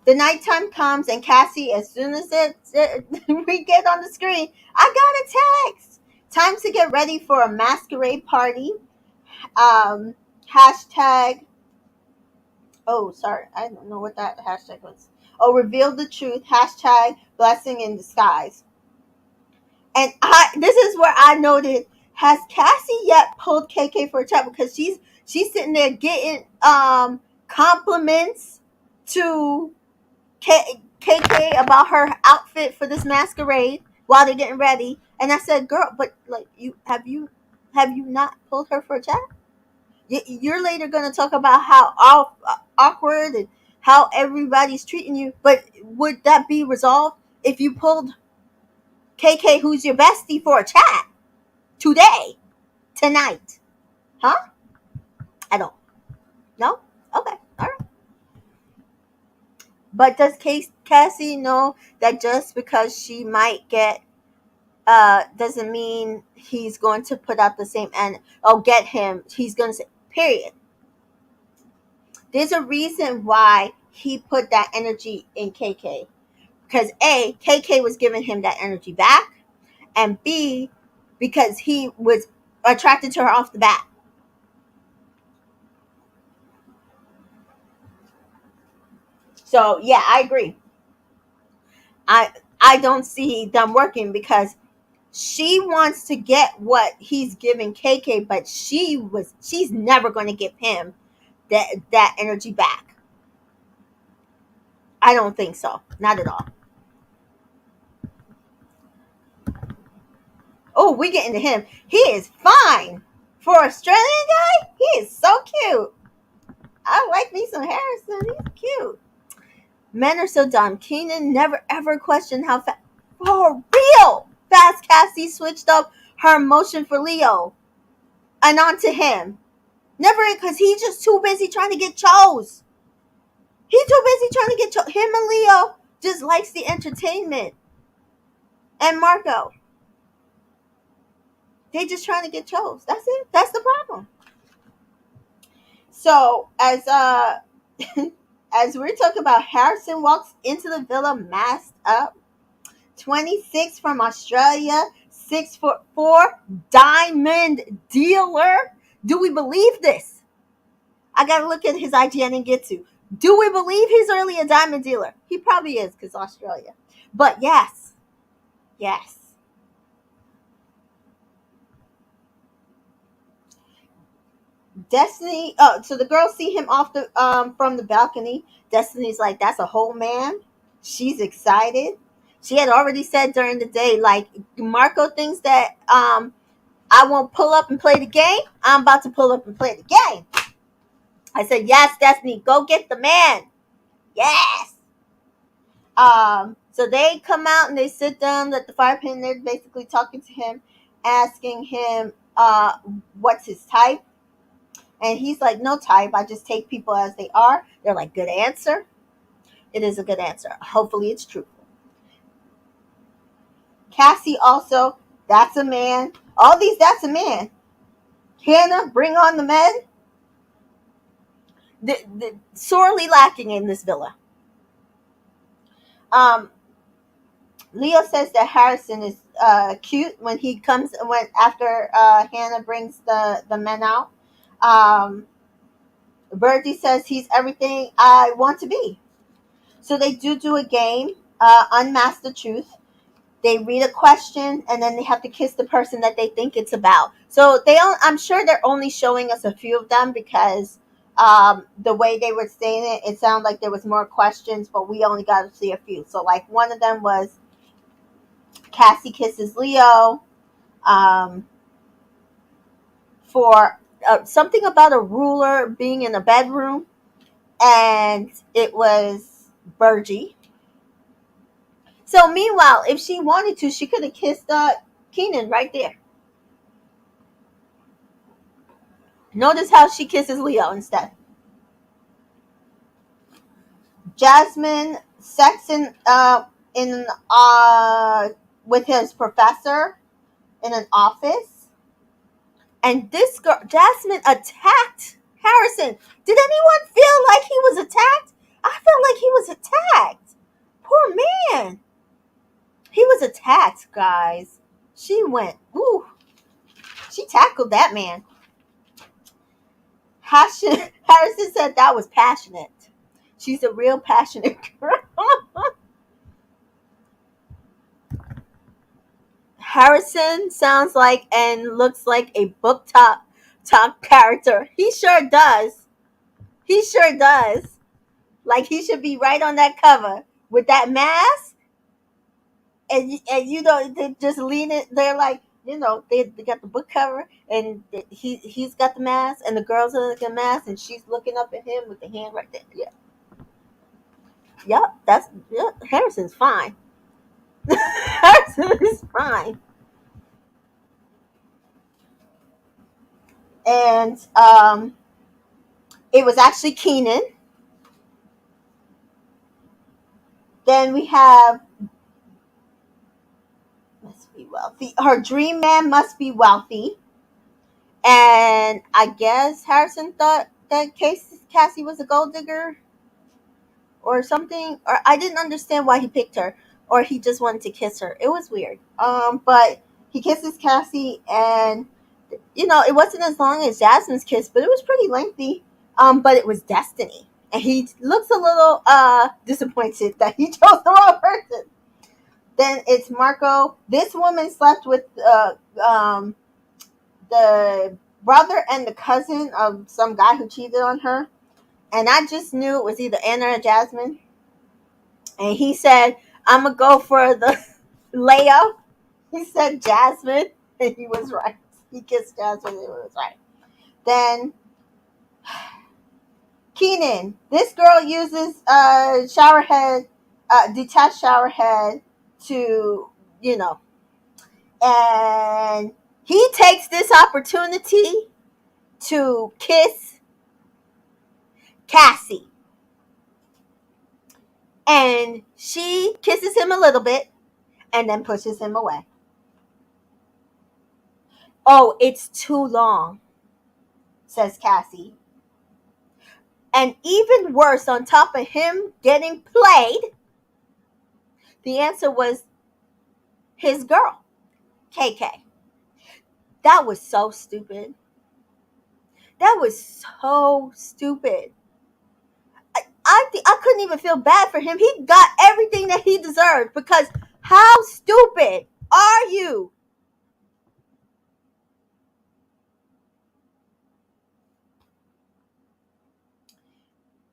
the nighttime comes, and Cassie, as soon as we get on the screen, I got a text. Time to get ready for a masquerade party. Hashtag. Oh, sorry. I don't know what that hashtag was. Oh, reveal the truth. Hashtag blessing in disguise. And this is where I noted, has Cassie yet pulled KK for a chat? Because she's sitting there getting compliments to KK about her outfit for this masquerade while they're getting ready. And I said, girl, but like, have you not pulled her for a chat? You're later going to talk about how awkward and how everybody's treating you, but would that be resolved if you pulled KK, who's your bestie, for a chat today, tonight? Huh? I don't. No? Okay. All right. But does Cassie know that just because she might get doesn't mean he's going to put out the same and get him? He's going to say, period. There's a reason why he put that energy in KK. Because A, KK was giving him that energy back, and B, because he was attracted to her off the bat. So yeah, I agree. I don't see them working because she wants to get what he's giving KK, but she's never going to give him that energy back. I don't think so. Not at all. Oh, we get into him. He is fine. For Australian guy, he is so cute. I like me some Harrison. He's cute. Men are so dumb. Keenan never ever questioned how fast, for real, fast Cassie switched up her emotion for Leo and onto him. Never, because he's just too busy trying to get chose. He's too busy trying to get chose. Him and Leo just likes the entertainment. And Marco, they just trying to get chose. That's it. That's the problem. So as we're talking about, Harrison walks into the villa masked up. 26 from Australia, 6'4" diamond dealer. Do we believe this? I gotta look at his IG. I didn't get to. Do we believe he's really a diamond dealer? He probably is because Australia. But yes, yes. Destiny. Oh, so the girls see him off the from the balcony. Destiny's like, "That's a whole man." She's excited. She had already said during the day, like, Marco thinks that I won't pull up and play the game. I'm about to pull up and play the game. I said, "Yes, Destiny, go get the man." Yes. So they come out and they sit down at the fire pit and they're basically talking to him, asking him what's his type. And he's like, "No type. I just take people as they are." They're like, "Good answer." It is a good answer. Hopefully it's truthful. Cassie also, "That's a man." All these, "that's a man." Hannah, "Bring on the men." The sorely lacking in this villa. Um, Leo says that Harrison is cute when he comes when after Hannah brings the men out. Um, Birdie says he's everything I want to be. So they do a game, Unmask the Truth. They read a question and then they have to kiss the person that they think it's about. So I'm sure they're only showing us a few of them because the way they were saying it, it sounded like there was more questions, but we only got to see a few. So like one of them was Cassie kisses Leo um, for something about a ruler being in a bedroom, and it was Bergie. So meanwhile, if she wanted to, she could have kissed Keenan right there. Notice how she kisses Leo instead. Jasmine sex in with his professor in an office, and this girl Jasmine attacked Harrison. Did anyone feel like he was attacked? I felt like he was attacked. Poor man. He was attacked, guys. She went, ooh, she tackled that man. Harrison said that was passionate. She's a real passionate girl. Harrison sounds like and looks like a book top character. He sure does. He sure does. Like he should be right on that cover with that mask, and you know they just lean it. They're like, you know, they got the book cover, and he's got the mask, and the girls are looking at the mask, and she's looking up at him with the hand right there. Yeah, yep, that's yeah. Harrison's fine. Harrison is fine, and it was actually Keenan. Then we have must be wealthy. Her dream man must be wealthy, and I guess Harrison thought that Cassie was a gold digger or something, or I didn't understand why he picked her, or he just wanted to kiss her. It was weird. But he kisses Cassie, and you know it wasn't as long as Jasmine's kiss, but it was pretty lengthy. But it was Destiny, and he looks a little disappointed that he chose the wrong person. Then it's Marco. This woman slept with the brother and the cousin of some guy who cheated on her, and I just knew it was either Anna or Jasmine. And he said, I'm going to go for the layup. He said Jasmine, and he was right. He kissed Jasmine, and he was right. Then Keenan, this girl uses shower head, detached shower head to, you know, and he takes this opportunity to kiss Cassie. And she kisses him a little bit and then pushes him away. Oh, it's too long, says Cassie. And even worse, on top of him getting played, the answer was his girl, KK. That was so stupid. That was so stupid. I couldn't even feel bad for him. He got everything that he deserved because how stupid are you?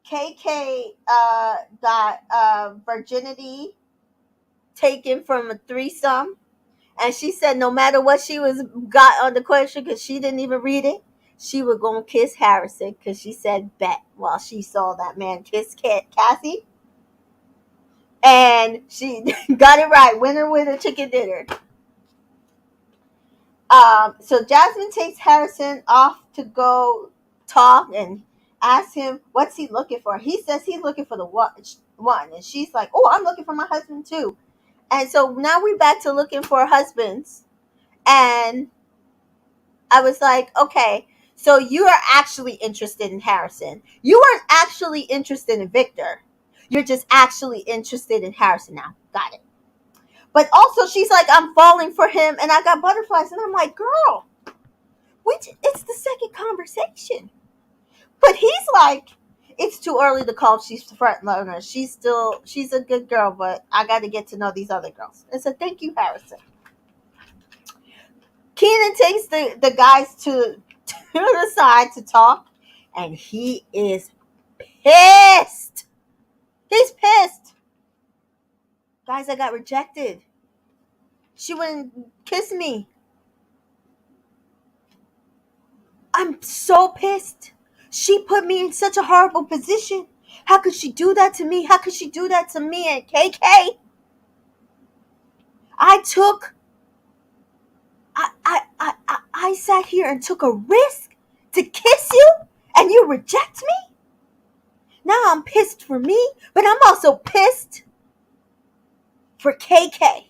KK got virginity taken from a threesome, and she said no matter what she was got on the question because she didn't even read it, she was gonna kiss Harrison because she said bet while she saw that man kiss Cassie, and she got it right. Winner, chicken dinner. So Jasmine takes Harrison off to go talk and asks him what's he looking for. He says he's looking for the one, and she's like, "Oh, I'm looking for my husband too." And so now we're back to looking for husbands, and I was like, "Okay, so you are actually interested in Harrison. You aren't actually interested in Victor. You're just actually interested in Harrison now. Got it." But also, she's like, "I'm falling for him, and I got butterflies," and I'm like, "Girl." It's the second conversation. But he's like, it's too early to call if she's the front runner. She's a good girl, but I got to get to know these other girls. And so thank you, Harrison. Keenan takes the guys to the side to talk, and he is pissed. He's pissed. Guys, I got rejected. She wouldn't kiss me. I'm so pissed. She put me in such a horrible position. How could she do that to me? How could she do that to me and KK? I took, I sat here and took a risk to kiss you and you reject me? Now I'm pissed for me, but I'm also pissed for KK.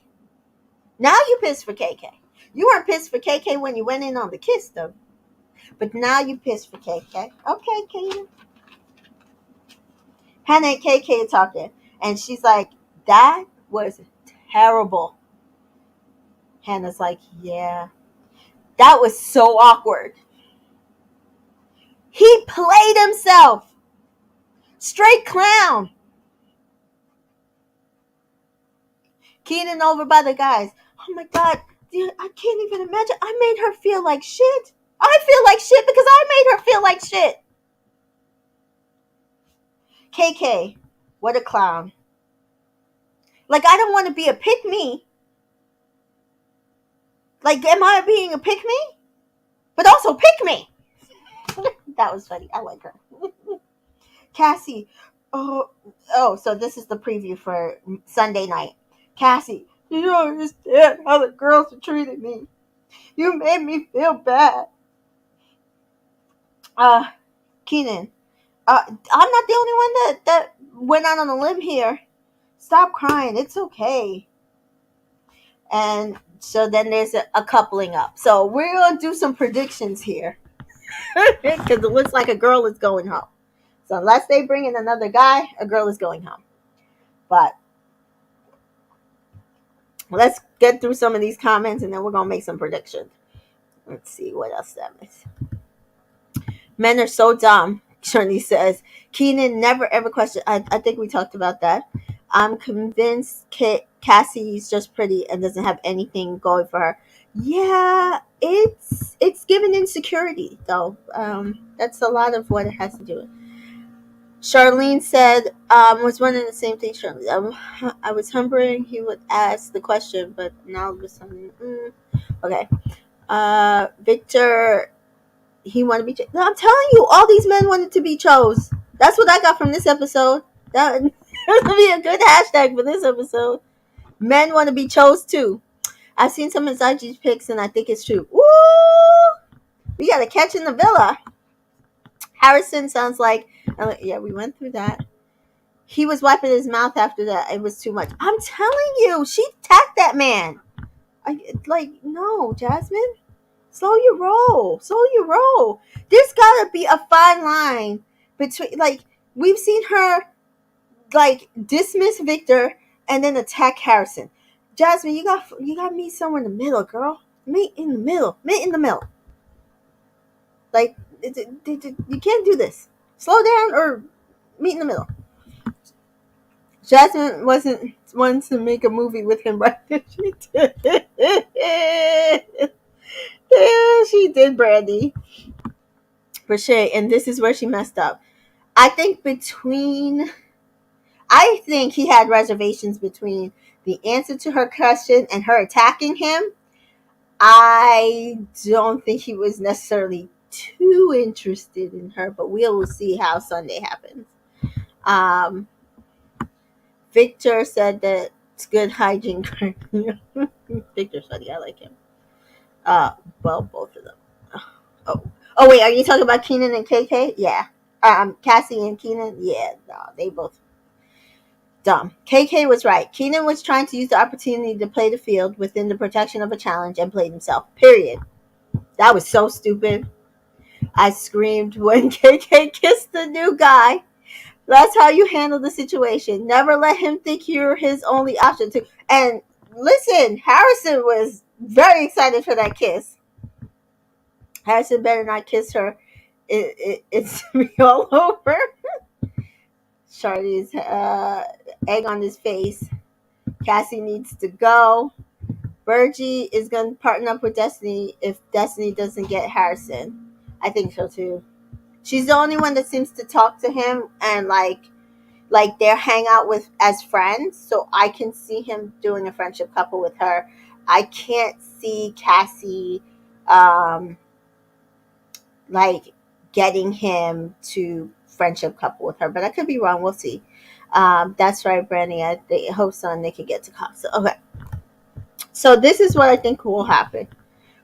Now you pissed for KK. You weren't pissed for KK when you went in on the kiss though. But now you pissed for KK. Okay, Katie. Hannah and KK are talking. And she's like, that was terrible. Hannah's like, yeah. That was so awkward. He played himself. Straight clown. Keenan over by the guys. Oh my God. Dude, I can't even imagine. I made her feel like shit. I feel like shit because I made her feel like shit. KK, what a clown. Like, I don't want to be a pick me. Like, am I being a pick me? But also pick me. That was funny. I like her. Cassie. So this is the preview for Sunday night. Cassie, you don't understand how the girls are treating me. You made me feel bad. Keenan. I'm not the only one that went out on a limb here. Stop crying. It's okay. And so then there's a coupling up. So we're going to do some predictions here. Because it looks like a girl is going home. So unless they bring in another guy, a girl is going home. But let's get through some of these comments and then we're going to make some predictions. Let's see what else that is. Men are so dumb, Shirley says. Keenan never ever questioned. I think we talked about that. I'm convinced Cassie's just pretty and doesn't have anything going for her. Yeah, it's given insecurity though. That's a lot of what it has to do with. Charlene said, was wondering the same thing, Charlene. I was hungry. He would ask the question, but now all of a sudden, okay. Victor, he wanted to be. No, I'm telling you, all these men wanted to be chose. That's what I got from this episode. That would be a good hashtag for this episode. Men want to be chose too. I've seen some of his IG pics, and I think it's true. Woo! We got a catch in the villa. Harrison sounds like, yeah, we went through that. He was wiping his mouth after that. It was too much. I'm telling you, she attacked that man. No, Jasmine, slow your roll. Slow your roll. There's gotta be a fine line between, we've seen her, dismiss Victor and then attack Harrison. Jasmine, you got to meet somewhere in the middle, girl. Meet in the middle. Meet in the middle. You can't do this. Slow down or meet in the middle. Jasmine wasn't one to make a movie with him, right? She did. Yeah, she did, Brandy. For sure. And this is where she messed up. I think he had reservations between the answer to her question and her attacking him. I don't think he was necessarily too interested in her, but we will see how Sunday happens. Victor said that it's good hygiene. Victor's funny. I like him. Well, both of them. Oh, wait. Are you talking about Keenan and KK? Yeah. Cassie and Keenan. Yeah. No, they both dumb. KK was right. Keenan was trying to use the opportunity to play the field within the protection of a challenge and played himself. Period. That was so stupid. I screamed when KK kissed the new guy. That's how you handle the situation. Never let him think you're his only option. And listen, Harrison was very excited for that kiss. Harrison better not kiss her. It's me all over. Charlie's egg on his face. Cassie needs to go. Virgie is going to partner up with Destiny if Destiny doesn't get Harrison. I think so too. She's the only one that seems to talk to him and they hang out with as friends. So I can see him doing a friendship couple with her. I can't see Cassie getting him to friendship couple with her, but I could be wrong. We'll see. That's right, Brandy. I hope so and they can get to Casa. Okay. So this is what I think will happen.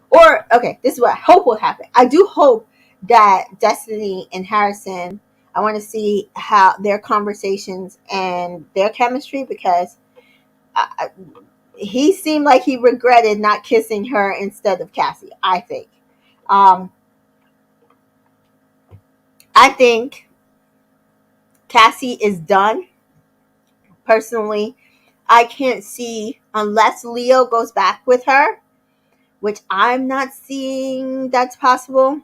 Or, okay, this is what I hope will happen. I do hope that Destiny and Harrison, I want to see how their conversations and their chemistry, because he seemed like he regretted not kissing her instead of Cassie, I think. I think Cassie is done. Personally, I can't see, unless Leo goes back with her, which I'm not seeing that's possible.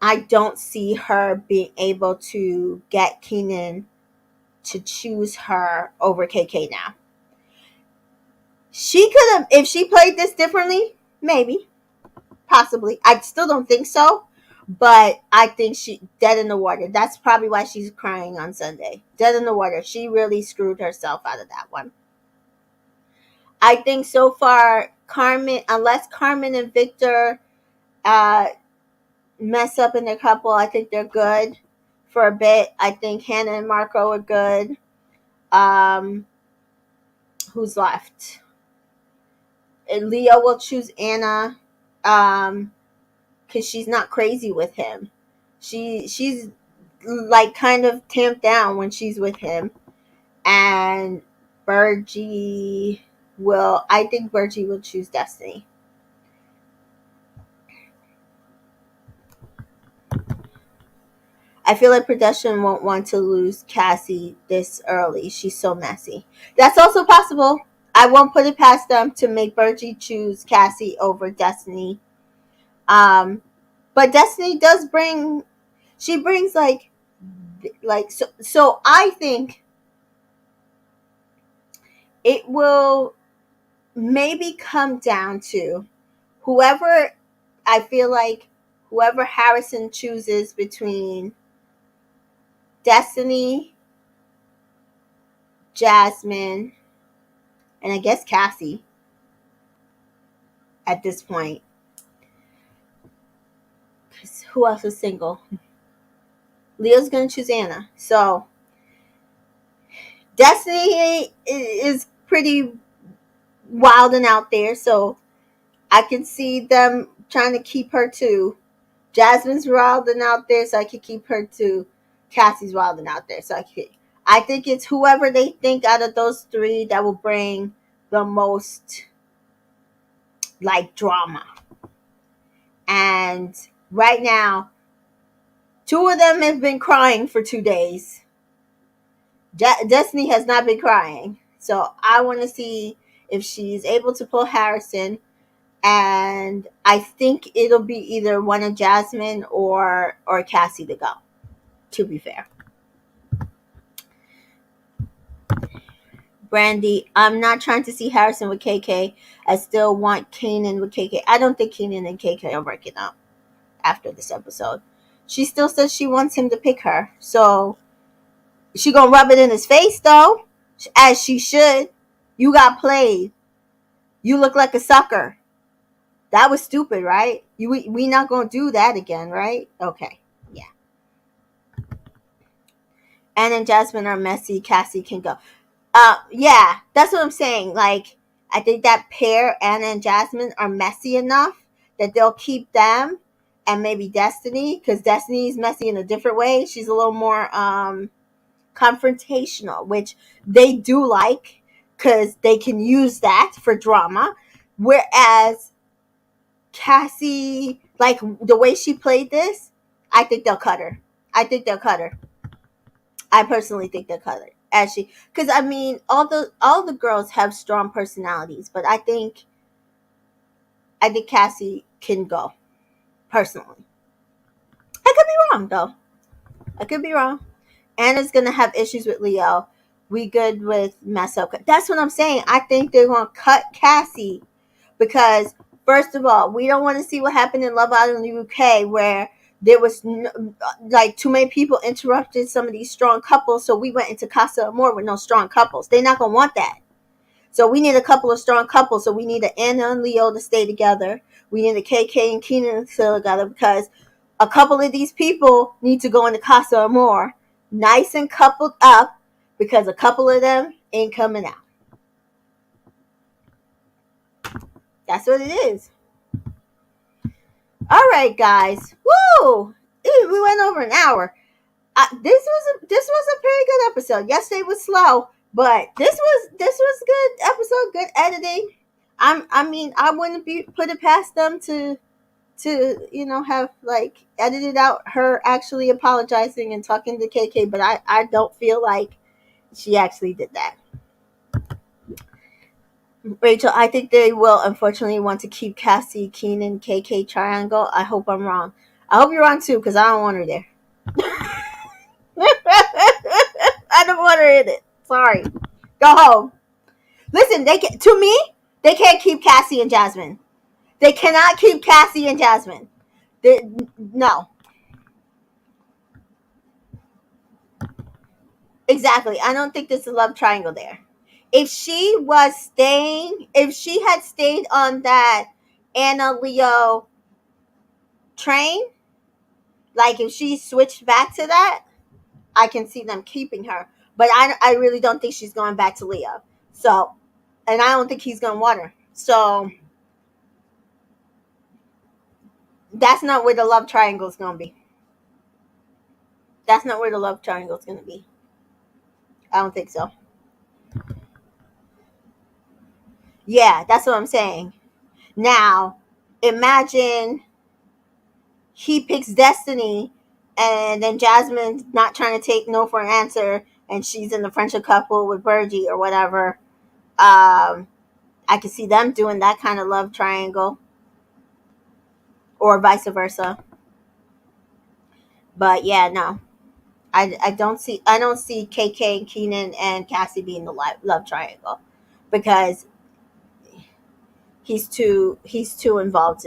I don't see her being able to get Keenan to choose her over KK now. She could have, if she played this differently, maybe, possibly. I still don't think so, but I think she dead in the water. That's probably why she's crying on Sunday. Dead in the water. She really screwed herself out of that one. I think so far, unless Carmen and Victor mess up in their couple, I think they're good for a bit. I think Hannah and Marco are good. Who's left? And Leo will choose Anna because she's not crazy with him. She's kind of tamped down when she's with him. And I think Virgie will choose Destiny. I feel like production won't want to lose Cassie this early. She's so messy. That's also possible. I won't put it past them to make Virgie choose Cassie over Destiny. But Destiny does brings so I think it will maybe come down to whoever Harrison chooses between Destiny, Jasmine, and I guess Cassie at this point. 'Cause who else is single? Leo's gonna choose Anna. So Destiny is pretty wild and out there. So I can see them trying to keep her too. Jasmine's wild and out there, so I could keep her too. Cassie's wild and out there, so I think it's whoever they think out of those three that will bring the most like drama. And right now, two of them have been crying for 2 days. Destiny has not been crying, so I want to see if she's able to pull Harrison. And I think it'll be either one of Jasmine or Cassie to go. To be fair, Brandy, I'm not trying to see Harrison with KK. I still want Kanan with KK. I don't think Kanan and KK are working out after this episode. She still says she wants him to pick her, so she gonna rub it in his face though, as she should. You got played. You look like a sucker. That was stupid, right? We not gonna do that again, right? Okay, yeah. Anna and Jasmine are messy. Cassie can go. Yeah, that's what I'm saying. Like, I think that pair, Anna and Jasmine, are messy enough that they'll keep them, and maybe Destiny, because Destiny is messy in a different way. She's a little more confrontational, which they do like, because they can use that for drama. Whereas Cassie, like the way she played this, I think they'll cut her. I personally think they'll cut her. As she, because I mean, all the girls have strong personalities, but I think Cassie can go. Personally, I could be wrong though. I could be wrong. Anna's gonna have issues with Leo. We good with mess up. That's what I'm saying. I think they're gonna cut Cassie because first of all, we don't want to see what happened in Love Island UK where there was like too many people interrupted some of these strong couples, so we went into Casa Amor with no strong couples. They're not gonna want that. So we need a couple of strong couples. So we need an Anna and Leo to stay together. We need a KK and Keenan to stay together because a couple of these people need to go into Casa Amor nice and coupled up because a couple of them ain't coming out. That's what it is. All right, guys. Woo! We went over an hour. This was a pretty good episode. Yesterday was slow, but this was good episode. Good editing. I wouldn't put it past them to have like edited out her actually apologizing and talking to KK, but I don't feel like she actually did that. Rachel, I think they will unfortunately want to keep Cassie, Keenan, KK triangle. I hope I'm wrong. I hope you're wrong too, because I don't want her there. I don't want her in it. Sorry. Go home. Listen, to me, they can't keep Cassie and Jasmine. They cannot keep Cassie and Jasmine. No. Exactly. I don't think there's a love triangle there. If she had stayed on that Anna Leo train, like if she switched back to that, I can see them keeping her. But I really don't think she's going back to Leo. So, and I don't think he's going to want her. So, that's not where the love triangle is going to be. That's not where the love triangle is going to be. I don't think so. Yeah, that's what I'm saying. Now, imagine he picks Destiny and then Jasmine's not trying to take no for an answer and she's in the friendship couple with Virgie or whatever. I could see them doing that kind of love triangle or vice versa. But yeah, no. I don't see KK and Keenan and Cassie being the love triangle because he's too involved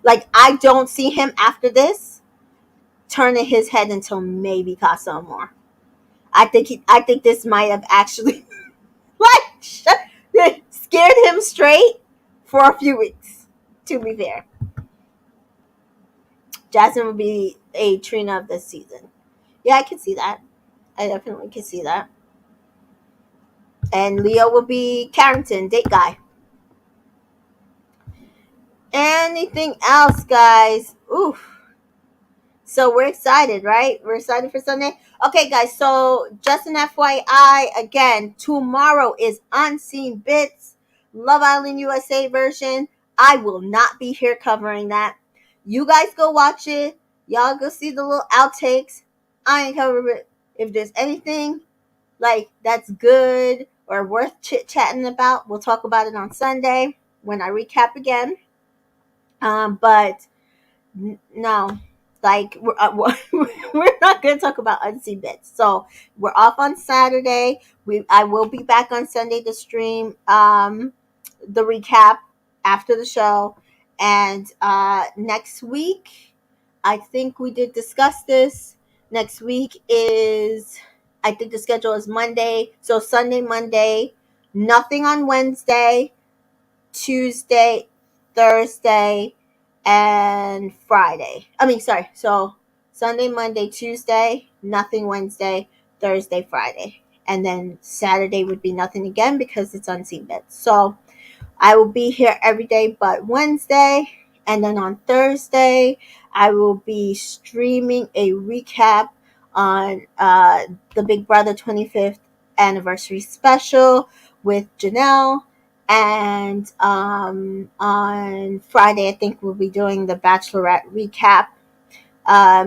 like I don't see him after this turning his head until maybe Casa Amor. I think this might have actually scared him straight for a few weeks. To be fair, Jasmine will be a Trina of this season. Yeah, I can see that. I definitely can see that. And Leo will be Carrington, date guy. Anything else, guys? Oof. So we're excited, right? We're excited for Sunday. Okay, guys. So just an FYI, again, tomorrow is Unseen Bits, Love Island USA version. I will not be here covering that. You guys go watch it. Y'all go see the little outtakes. I ain't covering it. If there's anything like that's good or worth chit chatting about, we'll talk about it on Sunday when I recap again. But no, like we're not going to talk about Unseen Bits. So we're off on Saturday. I will be back on Sunday to stream the recap after the show, and next week I think we did discuss this. Next week is, I think the schedule is Monday, so Sunday, Monday, nothing on Wednesday, Tuesday, Thursday, and Friday. Sorry. So Sunday, Monday, Tuesday, nothing Wednesday, Thursday, Friday. And then Saturday would be nothing again because it's Unseen Bits. So I will be here every day but Wednesday. And then on Thursday, I will be streaming a recap on the Big Brother 25th anniversary special with Janelle. And on Friday, I think we'll be doing the Bachelorette recap.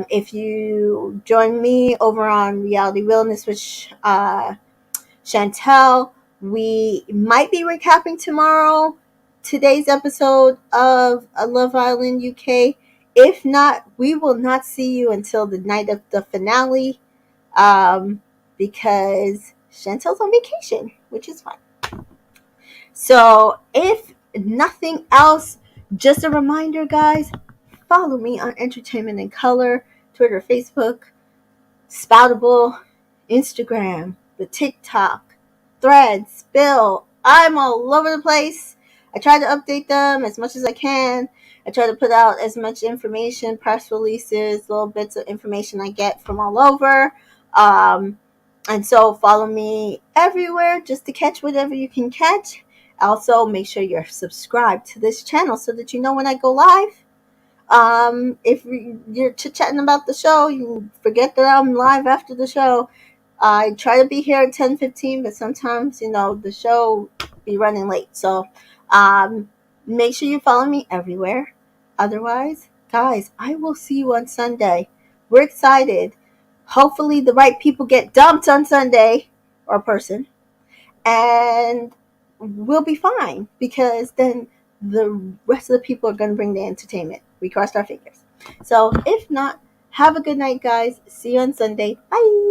If you join me over on Reality Realness with Chantel, we might be recapping tomorrow today's episode of Love Island UK. If not, we will not see you until the night of the finale, because Chantel's on vacation, which is fine. So, if nothing else, just a reminder, guys, follow me on Entertainment in Color, Twitter, Facebook, Spoutable, Instagram, the TikTok, Threads, Bill. I'm all over the place. I try to update them as much as I can. I try to put out as much information, press releases, little bits of information I get from all over. And so follow me everywhere just to catch whatever you can catch. Also, make sure you're subscribed to this channel so that you know when I go live. If you're chit-chatting about the show, you forget that I'm live after the show. I try to be here at 10:15, but sometimes, the show be running late. So, make sure you follow me everywhere. Otherwise, guys, I will see you on Sunday. We're excited. Hopefully the right people get dumped on Sunday, or person, and we'll be fine, because then the rest of the people are going to bring the entertainment. We crossed our fingers. So if not, have a good night, guys. See you on Sunday. Bye.